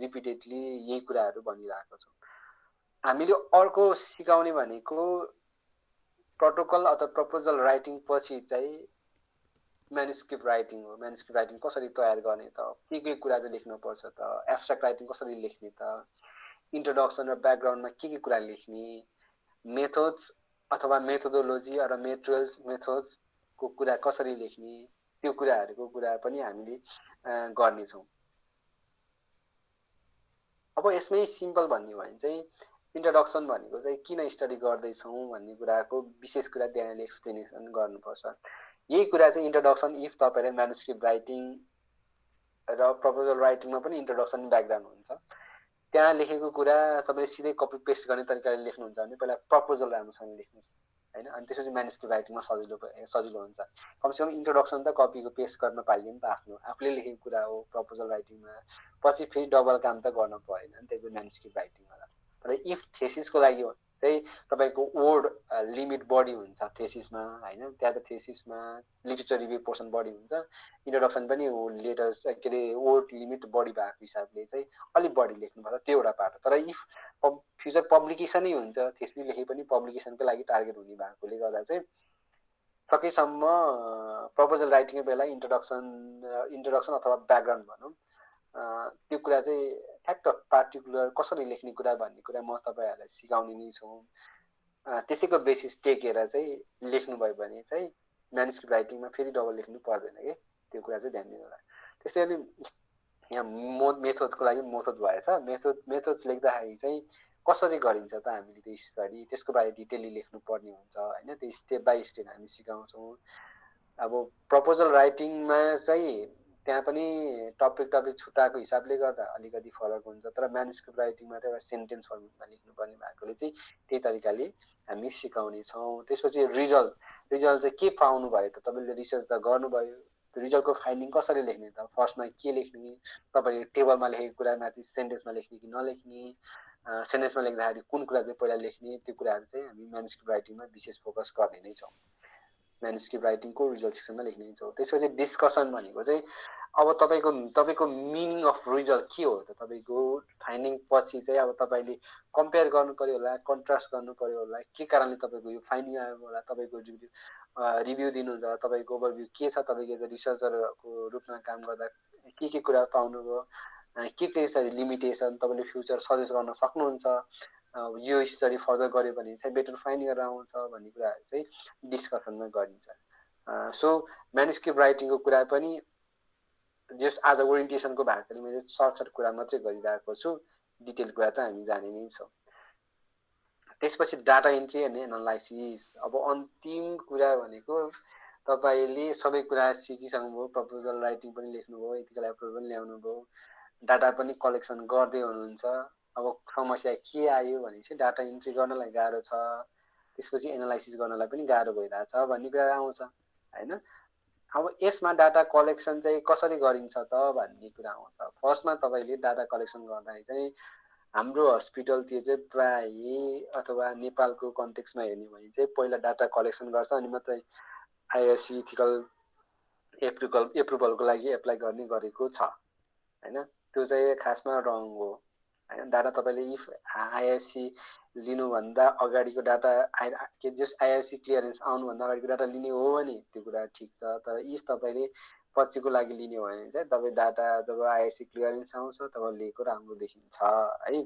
S2: रिपिटेडली यही कुराहरू भनिरहेको छु। हामीले अर्को सिकाउने भनेको प्रोटोकल अथवा प्रपोजल राइटिङ पछि चाहिँ म्यानुस्क्रिप्ट राइटिङ हो। म्यानुस्क्रिप्ट राइटिङ कसरी तयार गर्ने त, के कुरा चाहिँ लेख्नुपर्छ त, एब्स्ट्राक्ट राइटिङ कसरी लेख्ने त, इन्ट्रोडक्सन र ब्याकग्राउन्डमा के कुरा लेख्ने, मेथड्स अथवा मेथोडोलोजी र मेथड्सको कुरा कसरी लेख्ने, त्यो कुराहरूको कुरा पनि हामीले गर्नेछौँ। अब यसमै सिम्पल भन्ने हो भने चाहिँ इन्ट्रोडक्सन भनेको चाहिँ किन स्टडी गर्दैछौँ भन्ने कुराको विशेष कुरा त्यहाँले एक्सप्लेनेसन गर्नुपर्छ। यही कुरा चाहिँ इन्ट्रोडक्सन इफ तपाईँले म्यानुस्क्रिप्ट राइटिङ र प्रपोजल राइटिङमा पनि इन्ट्रोडक्सन ब्याकग्राउन्ड हुन्छ, त्यहाँ लेखेको कुरा तपाईँले सिधै कपी पेस्ट गर्ने तरिकाले लेख्नुहुन्छ भने पहिला प्रपोजल राम्रोसँग लेख्नुहोस् होइन, अनि त्यसपछि म्यानुस्क्रिप्ट राइटिङमा सजिलो हुन्छ। कमसेकम इन्ट्रोडक्सन त कपीको पेस्ट गर्न पाइयो नि त, आफूले लेखेको कुरा हो प्रपोजल राइटिङमा, पछि फेरि डबल काम त गर्न परेन नि त म्यानुस्क्रिप्ट राइटिङमा। तर इफ थेसिसको लागि चाहिँ तपाईँको वर्ड लिमिट बढी हुन्छ थेसिसमा होइन, त्यहाँ त थेसिसमा लिटरेचर रिभ्यू पोर्सन बढी हुन्छ, इन्ट्रोडक्सन पनि लेटर के अरे वर्ड लिमिट बढी भएको हिसाबले चाहिँ अलिक बढी लेख्नुपर्छ त्यो एउटा पाटो। तर इफ फ्युचर पब्लिकेसनै हुन्छ, थेसिस लेखे पनि पब्लिकेसनकै लागि टार्गेट हुने भएकोले गर्दा चाहिँ सकेसम्म प्रपोजल राइटिङको बेला इन्ट्रोडक्सन अथवा ब्याकग्राउन्ड भनौँ त्यो कुरा चाहिँ ठ्याक्क पार्टिकुलर कसरी लेख्ने कुरा भन्ने कुरा म तपाईँहरूलाई सिकाउने नै छु। त्यसैको बेसिस टेकेर चाहिँ लेख्नुभयो भने चाहिँ म्यानुस्क्रिप्ट राइटिङमा फेरि डबल लेख्नु पर्दैन कि, त्यो कुरा चाहिँ ध्यान दिनु होला। त्यस्तै अनि यहाँ मेथडको लागि मेथड भएछ, मेथड्स लेख्दाखेरि चाहिँ कसरी गरिन्छ त हामीले त्यो स्टडी, त्यसको बारे डिटेलली लेख्नुपर्ने हुन्छ होइन, त्यो स्टेप बाई स्टेप हामी सिकाउँछौँ। अब प्रपोजल राइटिङमा चाहिँ त्यहाँ पनि टपिक छुट्टाएको हिसाबले गर्दा अलिकति फरक हुन्छ, तर म्यानुस्क्रिप्ट राइटिङमा चाहिँ एउटा सेन्टेन्स फर्मेटमा लेख्नुपर्ने भएकोले चाहिँ त्यही तरिकाले हामी सिकाउने छौँ। त्यसपछि रिजल्ट चाहिँ के पाउनु भयो त, तपाईँले रिसर्च त गर्नुभयो, रिजल्टको फाइन्डिङ कसरी लेख्ने त, फर्स्टमा के लेख्ने, तपाईँले टेबलमा लेखेको कुरा माथि सेन्टेन्समा लेख्ने कि नलेख्ने, सेन्टेन्समा लेख्दाखेरि कुन कुरा चाहिँ पहिला लेख्ने, त्यो कुराहरू चाहिँ हामी म्यानुस्क्रिप्ट राइटिङमा विशेष फोकस गर्ने नै छौँ, म्यानुस्क्रिप्ट राइटिङको रिजल्ट सेक्सनमा लेख्ने नै छौँ। त्यसपछि डिस्कसन भनेको चाहिँ अब तपाईँको मिनिङ अफ रिजल्ट के हो त, तपाईँको फाइन्डिङ पछि चाहिँ अब तपाईँले कम्पेयर गर्नु पर्यो होला, कन्ट्रास्ट गर्नु पर्यो होला, के कारणले तपाईँको यो फाइन्डिङ आयो होला, तपाईँको रिभ्यू दिनुहुन्छ, तपाईँको ओभरभ्यू के छ, तपाईँको एज अ रिसर्चरको रूपमा काम गर्दा के कुरा पाउनुभयो, के चाहिँ लिमिटेसन, तपाईँले फ्युचर सजेस्ट गर्न सक्नुहुन्छ, यो स्टडी फर्दर गऱ्यो भने चाहिँ बेटर फाइन्डिङहरू आउँछ भन्ने कुराहरू चाहिँ डिस्कसनमा गरिन्छ। सो म्यानुस्क्रिप्ट राइटिङको कुरा पनि जस आज ओरिएन्टेसनको भएकोले मैले सर्ट कुरा मात्रै गरिरहेको छु, डिटेल कुरा त हामी जाने नै छौँ। त्यसपछि डाटा इन्ट्री एन्ड एनालाइसिस, अब अन्तिम कुरा भनेको तपाईँले सबै कुरा सिकिसक्नुभयो, प्रपोजल राइटिङ पनि लेख्नुभयो, एथिकल एप्रोच पनि ल्याउनुभयो, डाटा पनि कलेक्सन गर्दै हुनुहुन्छ। अब समस्या के आयो भने चाहिँ डाटा इन्ट्री गर्नलाई गाह्रो छ, त्यसपछि एनालाइसिस गर्नलाई पनि गाह्रो भइरहेछ भन्ने कुरा आउँछ होइन। अब यसमा डाटा कलेक्सन चाहिँ कसरी गरिन्छ त भन्ने कुरा आउँछ। फर्स्टमा तपाईँले डाटा कलेक्सन गर्दाखेरि चाहिँ हाम्रो हस्पिटलतिर चाहिँ प्राय अथवा नेपालको कन्टेक्समा हेर्ने भने चाहिँ पहिला डाटा कलेक्सन गर्छ अनि मात्रै आइएससी इथिकल एप्रुभलको लागि एप्लाई गर्ने गरेको छ होइन। त्यो चाहिँ खासमा रङ हो होइन। डाटा तपाईँले इफ आइएससी लिनुभन्दा अगाडिको डाटा जस आइएससी क्लियरेन्स आउनुभन्दा अगाडिको डाटा लिने हो भने त्यो कुरा ठिक छ। तर इफ तपाईँले पछिको लागि लिने हो भने चाहिँ तपाईँ डाटा जब आइएससी क्लियरेन्स आउँछ तब लिएको राम्रो देखिन्छ है।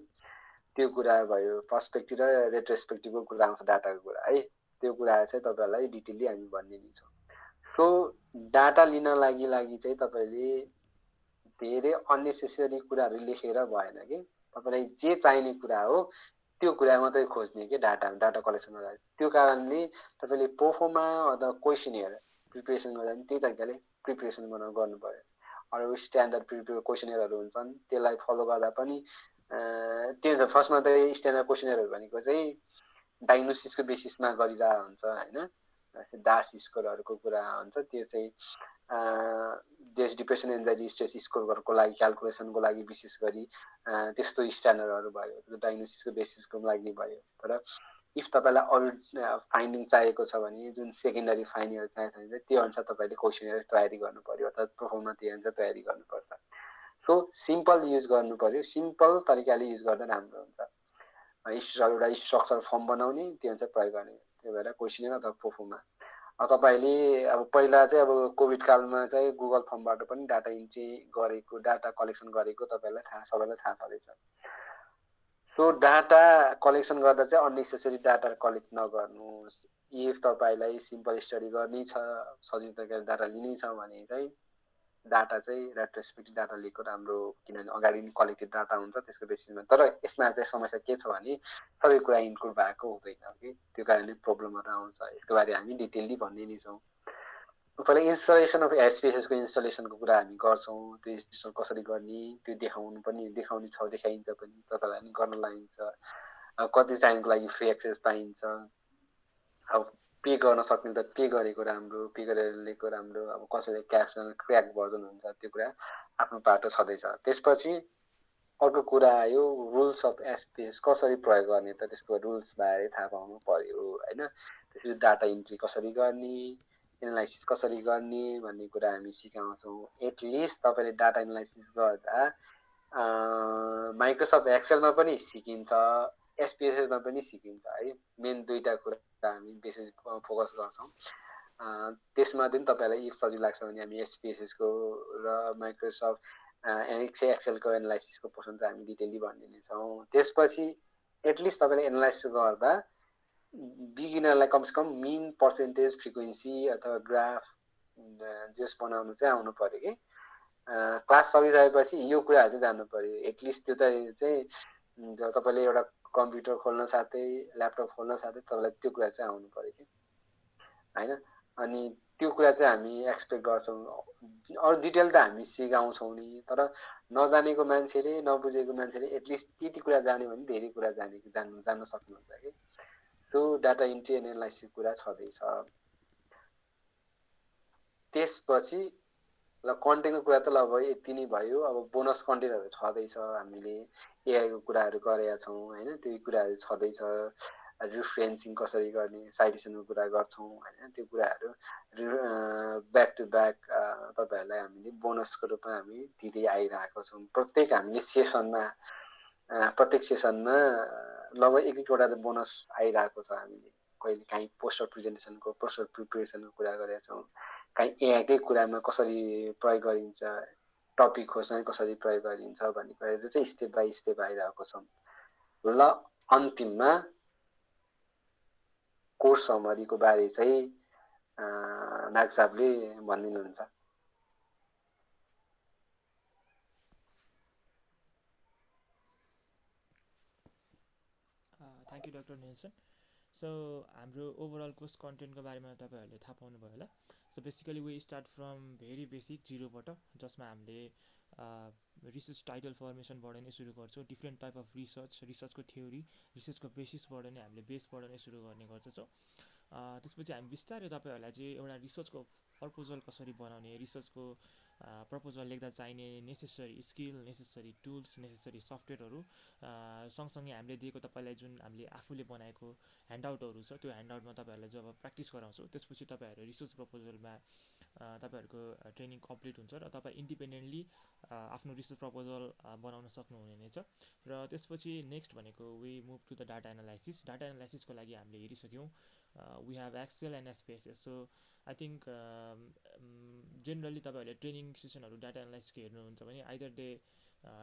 S2: त्यो कुरा भयो। पर्सपेक्टिभ र रेट्रोस्पेक्टिभको कुरा आउँछ डाटाको कुरा है। त्यो कुरा चाहिँ तपाईँहरूलाई डिटेलली हामी भन्ने दिन्छौँ। सो डाटा लिन लागि चाहिँ तपाईँले धेरै अननेसेसरी कुराहरू लेखेर भएन कि, तपाईँलाई जे चाहिने कुरा हो त्यो कुरा मात्रै खोज्ने कि डाटा कलेक्सन गर्दा। त्यो कारणले तपाईँले प्रोफोमा अथवा क्वेसनियर प्रिपेरेसन गर्दा पनि त्यही तरिकाले प्रिपेरेसन गर्नु पर्यो। अरू स्ट्यान्डर्ड क्वेसनियरहरू हुन्छन् त्यसलाई फलो गर्दा पनि त्यो फर्स्टमा त स्ट्यान्डर्ड क्वेसनियरहरू भनेको चाहिँ डायग्नोसिसको बेसिसमा गरिरहेको हुन्छ होइन। डास स्कोरहरूको कुरा हुन्छ, त्यो चाहिँ डिप्रेसन एन्जाइटी स्ट्रेस स्कोरहरूको लागि क्यालकुलेसनको लागि विशेष गरी त्यस्तो स्ट्यान्डर्डहरू भयो, त्यो डायग्नोसिसको बेसिसको लागि भयो। तर इफ तपाईँलाई अरू फाइन्डिङ चाहिएको छ भने जुन सेकेन्डरी फाइन्डिङहरू चाहिएको छ भने चाहिँ त्यो अनुसार तपाईँले क्वेसनियर तयारी गर्नु पर्यो अथवा प्रोफर्मा त्यही अनुसार तयारी गर्नुपर्छ। सो सिम्पल युज गर्नु पर्यो, सिम्पल तरिकाले युज गर्दा राम्रो हुन्छ। एउटा स्ट्रक्चर फर्म बनाउने त्यो अनुसार प्रयोग गर्ने, त्यही भएर क्वेसनियर अथवा प्रोफर्मा। तपाईँले अब पहिला चाहिँ अब कोभिड कालमा चाहिँ गुगल फर्मबाट पनि डाटा इन्ट्री गरेको, डाटा कलेक्सन गरेको तपाईँलाई सबैलाई थाहा छँदैछ। सो डाटा कलेक्सन गर्दा चाहिँ अननेसेसरी डाटा कलेक्ट नगर्नुहोस्। इफ तपाईँलाई सिम्पल स्टडी गर्नै छ, सजिलो तरिकाले डाटा लिनै छ भने चाहिँ डाटा चाहिँ रेट्रोस्पेक्टिभ डाटा लिएको राम्रो, किनभने अगाडि कलेक्टेड डाटा हुन्छ त्यसको बेसिसमा। तर यसमा चाहिँ समस्या के छ भने सबै कुरा इन्क्लुड भएको हुँदैन कि, त्यो कारणले प्रब्लमहरू आउँछ। यसको बारे हामी डिटेलली भन्ने नै छौँ। पहिला इन्स्टलेसन अफ एयरस्पेसेसको इन्स्टलेसनको कुरा हामी गर्छौँ। त्यो इन्स्टल कसरी गर्ने त्यो देखाउने छ, देखाइन्छ पनि, तपाईँलाई पनि गर्न लागिन्छ। कति टाइमको लागि फ्री एक्सेस पाइन्छ, अब पे गर्न सक्ने त पे गरेको राम्रो, पे गरेर लिएको राम्रो। अब कसैले क्याक भर्जन हुन्छ त्यो कुरा आफ्नो पाटो छँदैछ। त्यसपछि अर्को कुरा आयो रुल्स अफ एसपिएस कसरी प्रयोग गर्ने त त्यसको रुल्सबारे थाहा पाउनु पर्यो होइन। त्यसपछि डाटा इन्ट्री कसरी गर्ने, एनालाइसिस कसरी गर्ने भन्ने कुरा हामी सिकाउँछौँ। एटलिस्ट तपाईँले डाटा एनालाइसिस गर्दा माइक्रोसफ्ट एक्सेलमा पनि सिकिन्छ, एसपिएसमा पनि सिकिन्छ है। मेन दुईवटा कुरा हामी बेसी फोकस गर्छौँ। त्यसमा पनि तपाईँलाई इफ सजिलो लाग्छ भने हामी एसपिएसएसको र माइक्रोसफ्ट एक्सेलको एनालाइसिसको पोर्सन चाहिँ हामी डिटेली भनिदिनेछौँ। त्यसपछि एटलिस्ट तपाईँले एनालाइसिस गर्दा बिगिनरलाई कमसेकम मिन पर्सेन्टेज फ्रिक्वेन्सी अथवा ग्राफ जस बनाउनु चाहिँ आउनु पर्यो कि क्लास सकिसकेपछि यो कुराहरू चाहिँ जान्नु पर्यो। एटलिस्ट त्यो चाहिँ तपाईँले एउटा कम्प्युटर खोल्न साथै ल्यापटप खोल्न साथै तपाईँलाई त्यो कुरा चाहिँ आउनु पर्यो कि होइन। अनि त्यो कुरा चाहिँ हामी एक्सपेक्ट गर्छौँ। अरू डिटेल त हामी सिकाउँछौँ नि, तर नजानेको मान्छेले नबुझेको मान्छेले एटलिस्ट त्यति कुरा जान्यो भने धेरै कुरा जान्न सक्नुहुन्छ कि। त्यो डाटा इन्ट्री एनालाइसिस कुरा छँदैछ। त्यसपछि ल कन्टेन्टको कुरा त ल अब यति नै भयो। अब बोनस कन्टेन्टहरू छँदैछ, हामीले एआईको कुराहरू गरेका छौँ होइन, त्यही कुराहरू छँदैछ। रिफ्रेन्सिङ कसरी गर्ने, साइटेसनको कुरा गर्छौँ होइन, त्यो कुराहरू ब्याक टु ब्याक तपाईँहरूलाई हामीले बोनसको रूपमा हामी दिँदै आइरहेको छौँ। प्रत्येक सेसनमा लगभग एक एकवटा बोनस आइरहेको छ। हामीले कहिले काहीँ पोस्टर प्रेजेन्टेसनको पोस्टर प्रिपेरेसनको कुरा गरेका छौँ, काहीँ एआईकै कुरामा कसरी प्रयोग गरिन्छ, टपिक खोज्न कसरी प्रयोग गरिन्छ भन्ने कुराहरू चाहिँ स्टेप बाई स्टेप आइरहेको छौँ। ल अन्तिममा कोर्स समरीको बारे चाहिँ नाग साहबले भनिदिनुहुन्छ।
S1: Thank you doctor Nelson. So हाम्रो ओभरअल कोर्स कन्टेन्टको बारेमा तपाईँहरूले थाहा पाउनुभयो होला। So basically we start from very basic जिरोबाट, जसमा हामीले रिसर्च टाइटल फर्मेसनबाट नै सुरु गर्छौँ। डिफ्रेन्ट टाइप अफ रिसर्चको थ्योरी, रिसर्चको बेसिसबाट नै हामीले बेसबाट नै सुरु गर्ने गर्छौँ। त्यसपछि हामी बिस्तारै तपाईँहरूलाई चाहिँ एउटा रिसर्चको प्रपोजल कसरी बनाउने, रिसर्चको प्रपोजल लेख्दा चाहिने necessary skill, necessary tools, necessary सफ्टवेयरहरू सँगसँगै हामीले दिएको तपाईँलाई जुन हामीले आफूले बनाएको ह्यान्डआउटहरू छ, त्यो ह्यान्डआउटमा तपाईँहरूलाई जब प्र्याक्टिस गराउँछौँ, त्यसपछि तपाईँहरू रिसर्च प्रपोजलमा तपाईँहरूको ट्रेनिङ कम्प्लिट हुन्छ र तपाईँ इन्डिपेन्डेन्टली आफ्नो रिसर्च प्रपोजल बनाउन सक्नुहुनेछ। र त्यसपछि नेक्स्ट भनेको we move to the data analysis. Data एनालाइसिसको लागि हामीले हेरिसक्यौँ we have Excel and SPSS. So I think generally तपाईँहरूले ट्रेनिङ सेसनहरू डाटा एनालाइसिसको हेर्नुहुन्छ भने either they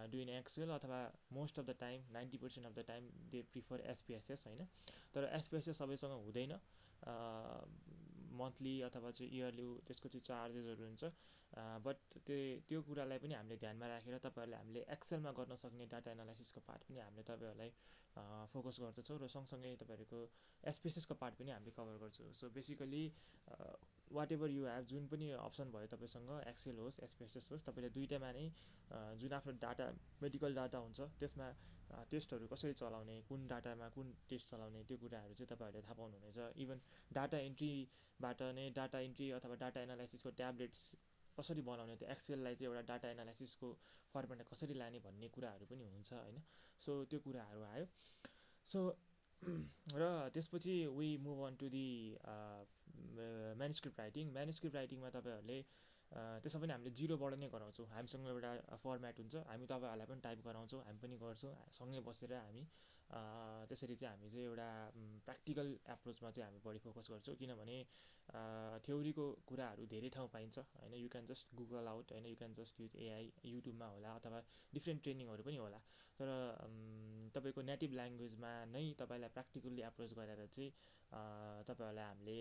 S1: do in Excel अथवा most of the time 90% of the time they prefer SPSS होइन। तर एसपिएसएस सबैसँग हुँदैन, मन्थली अथवा चाहिँ इयरली त्यसको चाहिँ चार्जेसहरू हुन्छ। बट त्यो कुरालाई पनि हामीले ध्यानमा राखेर तपाईँहरूले हामीले एक्सेलमा गर्न सक्ने डाटा एनालाइसिसको पार्ट पनि हामीले तपाईँहरूलाई फोकस गर्दछौँ र सँगसँगै तपाईँहरूको एसपिएसएसको पार्ट पनि हामीले कभर गर्छौँ। So basically whatever you have, जुन पनि अप्सन भयो तपाईँसँग, एक्सेल होस् एसपिएसएस होस्, तपाईँले दुइटामा नै जुन आफ्नो डाटा मेडिकल डाटा हुन्छ त्यसमा टेस्टहरू कसरी चलाउने, कुन डाटामा कुन टेस्ट चलाउने, त्यो कुराहरू चाहिँ तपाईँहरूले थाहा पाउनुहुनेछ। इभन डाटा इन्ट्रीबाट नै डाटा इन्ट्री अथवा डाटा एनालाइसिसको ट्याब्लेट्स कसरी बनाउने, त्यो एक्सेललाई चाहिँ एउटा डाटा एनालाइसिसको फर्मेटमा कसरी लाने भन्ने कुराहरू पनि हुन्छ होइन। सो त्यो कुराहरू आयो। सो र त्यसपछि we move on to the manuscript writing. Manuscript राइटिङमा तपाईँहरूले त्यसमा पनि हामीले जिरोबाट नै गराउँछौँ। हामीसँग एउटा फर्मेट हुन्छ, हामी तपाईँहरूलाई पनि टाइप गराउँछौँ, हामी पनि गर्छौँ सँगै बसेर हामी। त्यसरी चाहिँ हामी चाहिँ एउटा प्र्याक्टिकल एप्रोचमा चाहिँ हामी बढी फोकस गर्छौँ, किनभने थ्योरीको कुराहरू धेरै ठाउँ पाइन्छ होइन। You can just Google out होइन, you can just use AI, युट्युबमा होला अथवा डिफ्रेन्ट ट्रेनिङहरू पनि होला। तर तपाईँको नेटिभ ल्याङ्ग्वेजमा नै तपाईँलाई प्र्याक्टिकल्ली एप्रोच गरेर चाहिँ तपाईँहरूलाई हामीले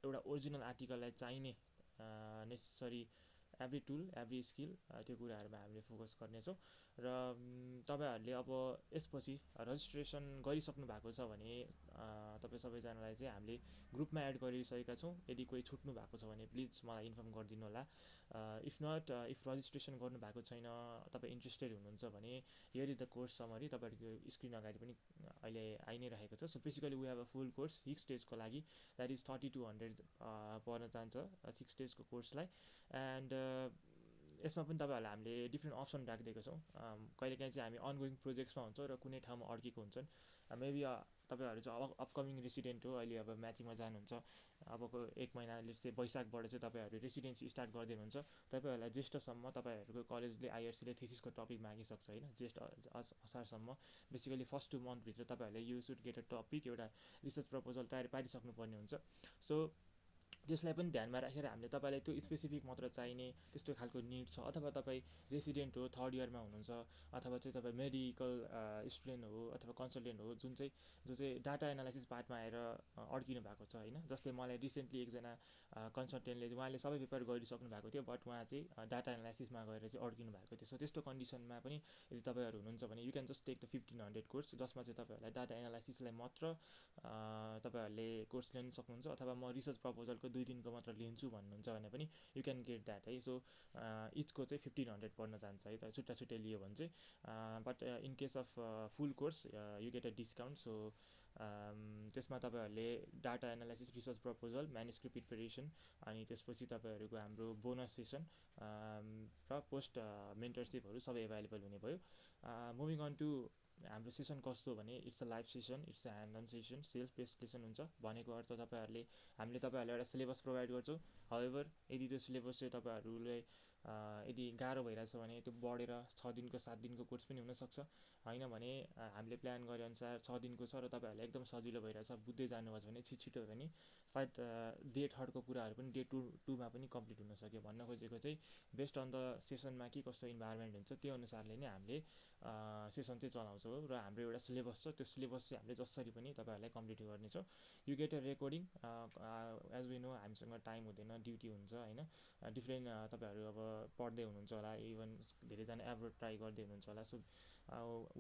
S1: एउटा ओरिजिनल आर्टिकललाई चाहिने necessary every tool, every skill, त्यो कुराहरूमा हामीले फोकस गर्नेछौँ। र तपाईँहरूले अब यसपछि रजिस्ट्रेसन गरिसक्नु भएको छ भने तपाईँ सबैजनालाई चाहिँ हामीले ग्रुपमा एड गरिसकेका छौँ। यदि कोही छुट्नु भएको छ भने प्लिज मलाई इन्फर्म गरिदिनु होला। इफ नट, इफ रजिस्ट्रेसन गर्नुभएको छैन, तपाईँ इन्ट्रेस्टेड हुनुहुन्छ भने here is the course summary तपाईँहरूको स्क्रिन अगाडि पनि अहिले आइ नै रहेको छ। So basically we have a full course 6 डेजको लागि, द्याट इज 3200 पर्न जान्छ 6 डेजको कोर्सलाई। एन्ड यसमा पनि तपाईँहरूलाई हामीले डिफ्रेन्ट अप्सन राखिदिएको छौँ। कहिलेकाहीँ चाहिँ हामी अनगोइङ प्रोजेक्ट्समा हुन्छ र कुनै ठाउँमा अड्केको हुन्छन्। मेबी तपाईँहरू चाहिँ अपकमिङ रेसिडेन्ट हो, अहिले अब म्याचिङमा जानुहुन्छ, अबको 1 महिना लेट्स चाहिँ वैशाखबाट चाहिँ तपाईँहरू रेसिडेन्सी स्टार्ट गरिदिनुहुन्छ। तपाईँहरूलाई ज्येष्ठसम्म तपाईँहरूको कलेजले आइआरसीले थेसिसको टपिक मागिसक्छ होइन, ज्येष्ठ असारसम्म बेसिकली फर्स्ट 2 मन्थभित्र तपाईँहरूले you should get a topic, एउटा रिसर्च प्रपोजल तयार पारिसक्नुपर्ने हुन्छ। सो त्यसलाई पनि ध्यानमा राखेर हामीले तपाईँलाई त्यो स्पेसिफिक मात्र चाहिने त्यस्तो खालको निड छ, अथवा तपाईँ रेसिडेन्ट हो, 3rd इयरमा हुनुहुन्छ, अथवा चाहिँ तपाईँ मेडिकल स्टुडेन्ट हो अथवा कन्सल्टेन्ट हो, जो चाहिँ डाटा एनालाइसिस पार्टमा आएर अड्किनु भएको छ होइन। जस्तै मलाई रिसेन्टली एकजना कन्सल्टेन्टले उहाँले सबै पेपर गरिसक्नु भएको थियो, बट उहाँ चाहिँ डाटा एनालाइसिसमा गएर चाहिँ अड्किनु भएको थियो। सो त्यस्तो कन्डिसनमा पनि यदि तपाईँहरू हुनुहुन्छ भने you can just take the 1500 course, जसमा चाहिँ तपाईँहरूलाई डाटा एनालाइसिसलाई मात्र तपाईँहरूले कोर्स लिन सक्नुहुन्छ, अथवा म रिसर्च प्रपोजलको 2 दिनको मात्र लिन्छु भन्नुहुन्छ भने पनि यु क्यान गेट द्याट है। सो इचको चाहिँ 1500 पर्न जान्छ है, त छुट्टा छुट्टै लियो भने चाहिँ। But in case of full course you get a discount. So त्यसमा तपाईँहरूले data analysis, research proposal, manuscript preparation, अनि त्यसपछि तपाईँहरूको हाम्रो बोनस सेसन र पोस्ट मेन्टरसिपहरू सबै एभाइलेबल हुने भयो। मुभिङ अन टु हाम्रो सेसन कस्तो भने it's a live session, it's a hand on session, self based session हुन्छ। भनेको अर्थ हामीले तपाईँहरूलाई एउटा सिलेबस प्रोभाइड गर्छौँ। हाउएभर यदि त्यो सिलेबस चाहिँ तपाईँहरूले यदि गाह्रो भइरहेछ भने त्यो बढेर 6 दिनको 7 दिनको कोर्स पनि हुनसक्छ, होइन भने हामीले प्लान गरे अनुसार 6 दिनको छ र तपाईँहरूलाई एकदम सजिलो भइरहेछ, बुझ्दै जानुभएको छ भने छिटो भयो भने सायद डे 3rdको कुराहरू पनि डे 2मा पनि कम्प्लिट हुनसक्यो। भन्न खोजेको चाहिँ बेस्ड अन द सेसनमा के कस्तो इन्भाइरोमेन्ट हुन्छ त्यो अनुसारले नै हामीले सेसन चाहिँ चलाउँछौँ, र हाम्रो एउटा सिलेबस छ, त्यो सिलेबस चाहिँ हामीले जसरी पनि तपाईँहरूलाई कम्प्लिट गर्नेछौँ। You get a recording, as we know हामीसँग टाइम हुँदैन, ड्युटी हुन्छ होइन, डिफ्रेन्ट तपाईँहरू अब पढ्दै हुनुहुन्छ होला, इभन धेरैजना एब्रोड ट्राई गर्दै हुनुहुन्छ होला। So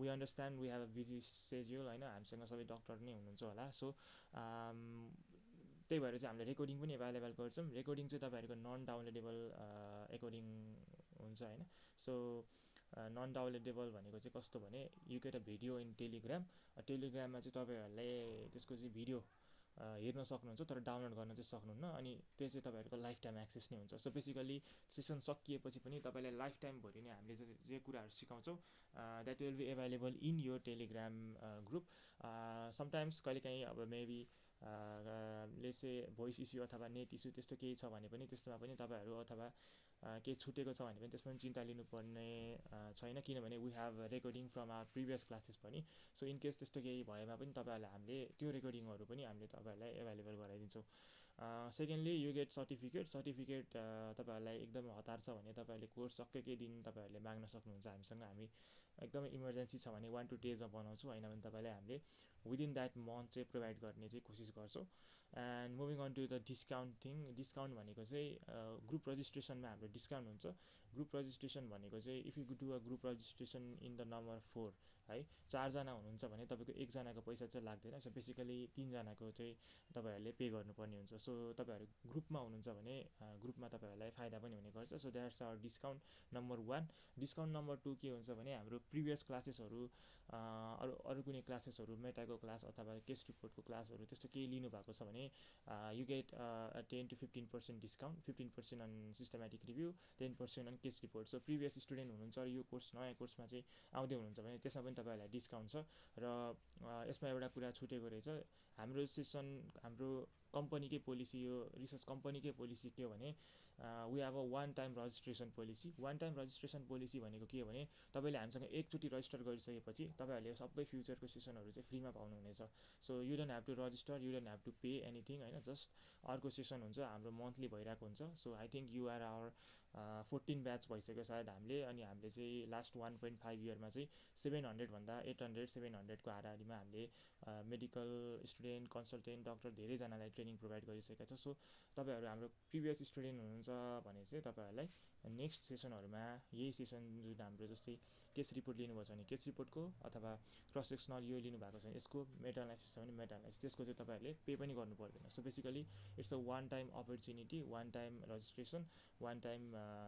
S1: we understand we have a busy schedule होइन, हामीसँग सबै डक्टर नै हुनुहुन्छ होला। सो त्यही भएर चाहिँ हामीले रेकर्डिङ पनि एभाइलेबल गर्छौँ। रेकर्डिङ चाहिँ तपाईँहरूको नन डाउनलोडेबल रेकर्डिङ हुन्छ होइन। सो नन डाउनलोडेबल भनेको चाहिँ कस्तो भने you get a video in टेलिग्राममा चाहिँ तपाईँहरूले त्यसको चाहिँ भिडियो हेर्न सक्नुहुन्छ, तर डाउनलोड गर्न चाहिँ सक्नुहुन्न, अनि त्यो चाहिँ तपाईँहरूको लाइफ टाइम एक्सेस नै हुन्छ। सो बेसिकली सेसन सकिएपछि पनि तपाईँलाई लाइफ टाइमभरि नै हामीले जे कुराहरू सिकाउँछौँ that will be available in your Telegram group. Sometimes कहिलेकाहीँ अब maybe let's say voice issue अथवा नेट इस्यु त्यस्तो केही छ भने पनि त्यस्तोमा पनि तपाईँहरू, अथवा केही छुटेको छ भने पनि त्यसमा पनि चिन्ता लिनुपर्ने छैन, किनभने we have recording from our previous classes पनि। सो इन केस त्यस्तो केही भएमा पनि तपाईँहरूलाई हामीले त्यो रेकर्डिङहरू पनि हामीले तपाईँहरूलाई एभाइलेबल गराइदिन्छौँ। सेकेन्डली यु गेट सर्टिफिकेट तपाईँहरूलाई एकदम हतार छ भने तपाईँहरूले कोर्स सकेकै दिन तपाईँहरूले माग्न सक्नुहुन्छ हामीसँग। हामी एकदमै इमर्जेन्सी छ भने 1 to 2 डेजमा बनाउँछौँ, होइन भने तपाईँलाई हामीले विदिन द्याट मन्थ चाहिँ प्रोभाइड गर्ने चाहिँ कोसिस गर्छौँ। And moving on to the discount thing, discount भनेको चाहिँ ग्रुप रजिस्ट्रेसनमा हाम्रो डिस्काउन्ट हुन्छ। ग्रुप रजिस्ट्रेसन भनेको चाहिँ if you do a group registration in the number 4 है, 4 जना हुनुहुन्छ भने तपाईँको 1 जनाको पैसा चाहिँ लाग्दैन। सो बेसिकली 3 जनाको चाहिँ तपाईँहरूले पे गर्नुपर्ने हुन्छ। सो तपाईँहरू ग्रुपमा हुनुहुन्छ भने ग्रुपमा तपाईँहरूलाई फाइदा पनि हुने गर्छ। So that's our discount number 1। Discount number 2 के हुन्छ भने हाम्रो प्रिभियस क्लासेसहरू, अरू कुनै क्लासेसहरू, मेटाको क्लास अथवा केस रिपोर्टको क्लासहरू त्यस्तो केही लिनुभएको छ भने you get 10 to 15% discount, 15% on systematic review, 10% on case report. So previous student हुनुहुन्छ र यो कोर्स नयाँ कोर्समा चाहिँ आउँदै हुनुहुन्छ भने त्यसमा पनि तपाईँहरूलाई डिस्काउन्ट छ। र यसमा एउटा कुरा छुटेको रहेछ, हाम्रो सेसन, हाम्रो कम्पनीकै पोलिसी, यो रिसर्च कम्पनीकै पोलिसी के हो भने we have a 1 time registration policy. 1 time registration policy भनेको के हो भने तपाईँले हामीसँग एकचोटि रजिस्टर गरिसकेपछि तपाईँहरूले सबै फ्युचरको सेसनहरू चाहिँ फ्रीमा पाउनुहुनेछ। So you don't have to register, you don't have to pay anything होइन, जस्ट अर्को सेसन हुन्छ हाम्रो मन्थली भइरहेको हुन्छ। So I think you are our 14 batch भइसक्यो सायद हामीले, अनि हामीले चाहिँ लास्ट 1.5 इयरमा चाहिँ 700 भन्दा 800 700को हाराहारीमा हामीले मेडिकल स्टुडेन्ट, कन्सल्टेन्ट, डक्टर धेरैजनालाई ट्रेनिङ प्रोभाइड गरिसकेका छ। सो तपाईँहरू हाम्रो प्रिभियस स्टुडेन्ट हुनुहुन्छ भने चाहिँ तपाईँहरूलाई नेक्स्ट सेसनहरूमा यही सेसन जुन हाम्रो जस्तै केस रिपोर्ट लिनुभएको छ भने केस रिपोर्टको, अथवा क्रस सेक्सनल यो लिनुभएको छ भने यसको, मेटा एनालाइसिस छ भने मेटा एनालाइसिस, त्यसको चाहिँ तपाईँहरूले पे पनि गर्नु पर्दैन। So basically it's a 1 time opportunity, 1 time registration, 1 time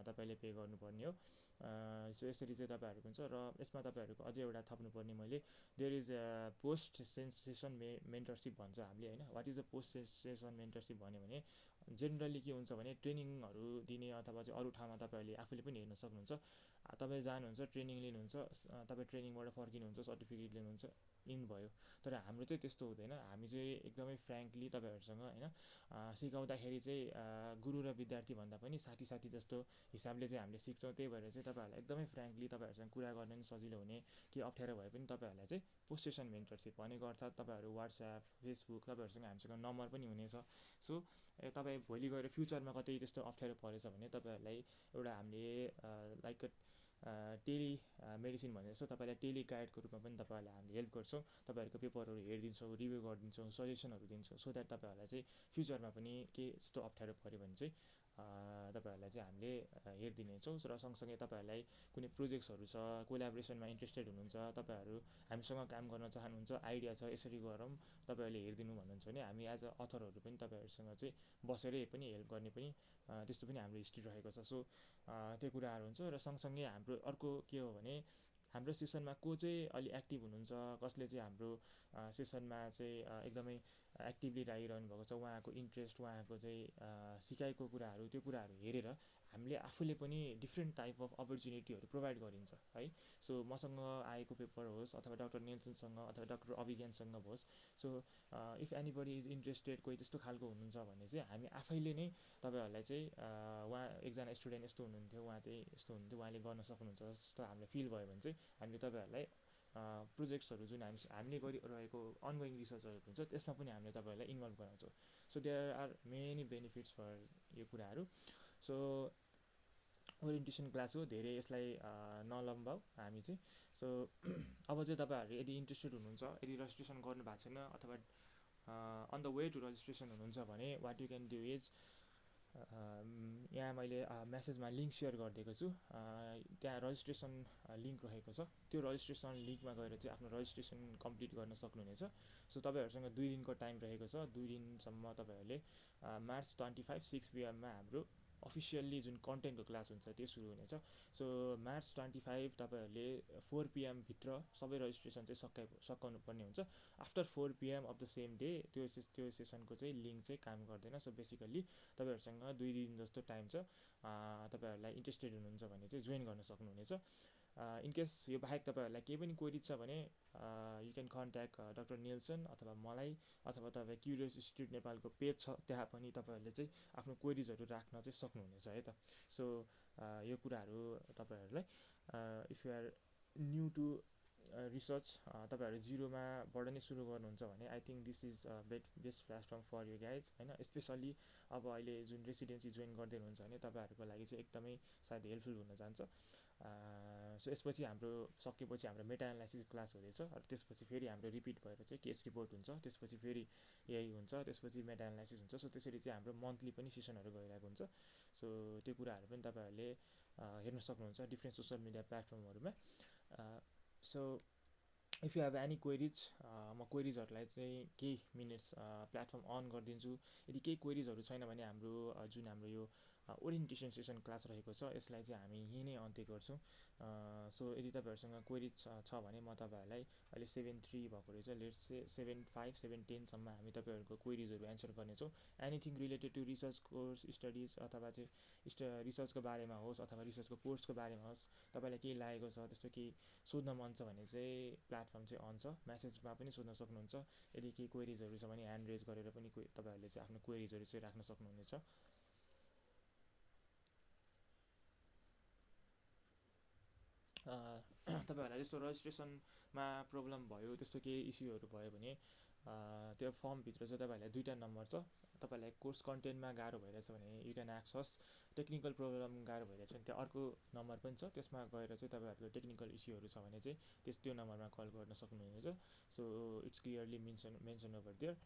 S1: तपाईँले पे गर्नुपर्ने हो। सो यसरी चाहिँ तपाईँहरूको हुन्छ। र यसमा तपाईँहरूको अझै एउटा थप्नुपर्ने मैले, there is a post session mentorship भन्छ हामीले होइन। What is a post session mentorship भन्यो भने जेनरली के हुन्छ भने ट्रेनिङहरू दिने अथवा चाहिँ अरू ठाउँमा तपाईँहरूले आफूले पनि हेर्न सक्नुहुन्छ। तपाईँ जानुहुन्छ, ट्रेनिङ लिनुहुन्छ, तपाईँ ट्रेनिङबाट फर्किनुहुन्छ, सर्टिफिकेट लिनुहुन्छ, इन भयो। तर हाम्रो चाहिँ त्यस्तो हुँदैन। हामी चाहिँ एकदमै फ्रेङ्कली तपाईँहरूसँग होइन सिकाउँदाखेरि चाहिँ गुरु र विद्यार्थी भन्दा पनि साथी साथी जस्तो हिसाबले चाहिँ हामीले सिक्छौँ। त्यही भएर चाहिँ तपाईँहरूलाई एकदमै फ्रेङ्कली तपाईँहरूसँग कुरा गर्न पनि सजिलो हुने, के अप्ठ्यारो भए पनि तपाईँहरूलाई चाहिँ पोस्ट सेसन मेन्टरसिप भनेको अर्थात् तपाईँहरू वाट्सएप, फेसबुक, तपाईँहरूसँग हामीसँग नम्बर पनि हुनेछ। सो तपाईँ भोलि गएर फ्युचरमा कतै त्यस्तो अप्ठ्यारो परेछ भने तपाईँहरूलाई एउटा हामीले लाइक टेली मेडिसिन भने जस्तो तपाईँलाई टेली गाइडको रूपमा पनि तपाईँहरूलाई हामीले हेल्प गर्छौँ। तपाईँहरूको पेपरहरू हेरिदिन्छौँ, रिभ्यू गरिदिन्छौँ, सजेसनहरू दिन्छौँ, सो द्याट तपाईँहरूलाई चाहिँ फ्युचरमा पनि के यस्तो अप्ठ्यारो पऱ्यो भने चाहिँ तपाईँहरूलाई चाहिँ हामीले हेरिदिनेछौँ। र सँगसँगै तपाईँहरूलाई कुनै प्रोजेक्ट्सहरू छ, कोलाबोरेसनमा इन्ट्रेस्टेड हुनुहुन्छ, तपाईँहरू हामीसँग काम गर्न चाहनुहुन्छ, आइडिया छ यसरी गरौँ, तपाईँहरूले हेरिदिनु भन्नुहुन्छ भने हामी एज अ अथरहरू पनि तपाईँहरूसँग चाहिँ बसेरै पनि हेल्प गर्ने पनि त्यस्तो पनि हाम्रो हिस्ट्री रहेको छ। सो त्यो कुराहरू हुन्छ। र सँगसँगै हाम्रो अर्को के हो भने हाम्रो सेसनमा को चाहिँ अलि एक्टिभ हुनुहुन्छ, कसले चाहिँ हाम्रो सेसनमा चाहिँ एकदमै एक्टिभली लागिरहनु भएको छ, उहाँको इन्ट्रेस्ट, उहाँको चाहिँ सिकाइको कुराहरू, त्यो कुराहरू हेरेर हामीले आफूले पनि डिफ्रेन्ट टाइप अफ अपर्च्युनिटीहरू प्रोभाइड गरिन्छ है। सो मसँग आएको पेपर होस् अथवा डाक्टर नेल्सनसँग अथवा डाक्टर अभिज्ञानसँग होस्, so if anybody is interested, कोही त्यस्तो खालको हुनुहुन्छ भने चाहिँ हामी आफैले नै तपाईँहरूलाई चाहिँ उहाँ एकजना स्टुडेन्ट यस्तो हुनुहुन्थ्यो, उहाँ चाहिँ यस्तो हुनुहुन्थ्यो, उहाँले गर्न सक्नुहुन्छ जस्तो हामीलाई फिल भयो भने चाहिँ हामीले तपाईँहरूलाई प्रोजेक्ट्सहरू जुन हामीले गरिरहेको अनगोइङ रिसर्चहरू हुन्छ त्यसमा पनि हामीले तपाईँहरूलाई इन्भल्भ गराउँछौँ। So there are many benefits for यो कुराहरू। सो ओरिएन्टेसन क्लास हो, धेरै यसलाई नलम्बाऊ हामी चाहिँ। सो अब चाहिँ तपाईँहरू यदि इन्ट्रेस्टेड हुनुहुन्छ, यदि रजिस्ट्रेसन गर्नु भएको छैन अथवा on the way to registration हुनुहुन्छ भने what you can do is यहाँ मैले मेसेजमा लिङ्क सेयर गरिदिएको छु, त्यहाँ रजिस्ट्रेसन लिङ्क रहेको छ। त्यो रजिस्ट्रेसन लिङ्कमा गएर चाहिँ आफ्नो रजिस्ट्रेसन कम्प्लिट गर्न सक्नुहुनेछ। सो तपाईँहरूसँग 2 दिनको टाइम रहेको छ। 2 दिनसम्म तपाईँहरूले मार्च 25 6 PM हाम्रो अफिसियल्ली जुन कन्टेन्टको क्लास हुन्छ त्यो सुरु हुनेछ। सो मार्च 25 तपाईँहरूले 4 PM भित्र सबै रजिस्ट्रेसन चाहिँ सकाउनु पर्ने हुन्छ। After 4 PM of the same day त्यो सेसनको चाहिँ लिङ्क चाहिँ काम गर्दैन। सो बेसिकल्ली तपाईँहरूसँग 2 दिन जस्तो टाइम छ। तपाईँहरूलाई इन्ट्रेस्टेड हुनुहुन्छ भने चाहिँ जोइन गर्न सक्नुहुनेछ। इनकेस यो बाहेक तपाईँहरूलाई केही पनि क्वेरी छ भने you can contact doctor Nelson अथवा मलाई, अथवा तपाईँ क्युरियस इन्स्टिट्युट नेपालको पेज छ त्यहाँ पनि तपाईँहरूले चाहिँ आफ्नो क्वेरिजहरू राख्न चाहिँ सक्नुहुनेछ है त। सो यो कुराहरू तपाईँहरूलाई if you are new to research, तपाईँहरू जिरोमाबाट नै सुरु गर्नुहुन्छ भने I think this is best platform for you guys होइन। स्पेसल्ली अब अहिले जुन रेसिडेन्सी जोइन गर्दै हुनुहुन्छ भने तपाईँहरूको लागि चाहिँ एकदमै सायद हेल्पफुल हुन जान्छ। सो यसपछि हाम्रो सकेपछि हाम्रो मेटा एनालाइसिस क्लास हुँदैछ। त्यसपछि फेरि हाम्रो रिपिट भएर चाहिँ केस रिपोर्ट हुन्छ, त्यसपछि फेरि यही हुन्छ, त्यसपछि मेटा एनालाइसिस हुन्छ। सो त्यसरी चाहिँ हाम्रो मन्थली पनि सेसनहरू भइरहेको हुन्छ। सो त्यो कुराहरू पनि तपाईँहरूले हेर्न सक्नुहुन्छ डिफ्रेन्ट सोसियल मिडिया प्लेटफर्महरूमा। So if you have any queries, म क्वेरिजहरूलाई चाहिँ केही मिनट्स प्लेटफर्म अन गरिदिन्छु। यदि केही क्वेरिजहरू छैन भने हाम्रो जुन हाम्रो यो ओरिएन्टेसन सेसन क्लास रहेको छ यसलाई चाहिँ हामी यहीँ नै अन्त्य गर्छौँ। सो यदि तपाईँहरूसँग क्वेरिज छ भने म तपाईँहरूलाई अहिले 7-3 भएको रहेछ, लेट्स से 7-5 7-10सम्म हामी तपाईँहरूको क्वेरिजहरू एन्सर गर्नेछौँ। Anything related to research course studies अथवा चाहिँ रिसर्चको बारेमा होस् अथवा रिसर्चको कोर्सको बारेमा होस्, तपाईँलाई केही लागेको छ त्यस्तो केही सोध्न मन छ भने चाहिँ प्लेटफर्म चाहिँ अन छ, म्यासेजमा पनि सोध्न सक्नुहुन्छ। यदि केही क्वेरिजहरू छ भने ह्यान्ड रेज गरेर पनि तपाईँहरूले चाहिँ आफ्नो क्वेरिजहरू चाहिँ राख्न सक्नुहुनेछ। तपाईँहरूलाई जस्तो रजिस्ट्रेसनमा प्रब्लम भयो, त्यस्तो केही इस्युहरू भयो भने त्यो फर्मभित्र चाहिँ तपाईँहरूलाई 2टा नम्बर छ। तपाईँलाई कोर्स कन्टेन्टमा गाह्रो भइरहेछ भने you can access, technical problem गाह्रो भइरहेछ भने त्यहाँ अर्को नम्बर पनि छ, त्यसमा गएर चाहिँ तपाईँहरूको टेक्निकल इस्युहरू छ भने चाहिँ त्यो नम्बरमा कल गर्न सक्नुहुनेछ। So it's clearly mention over there.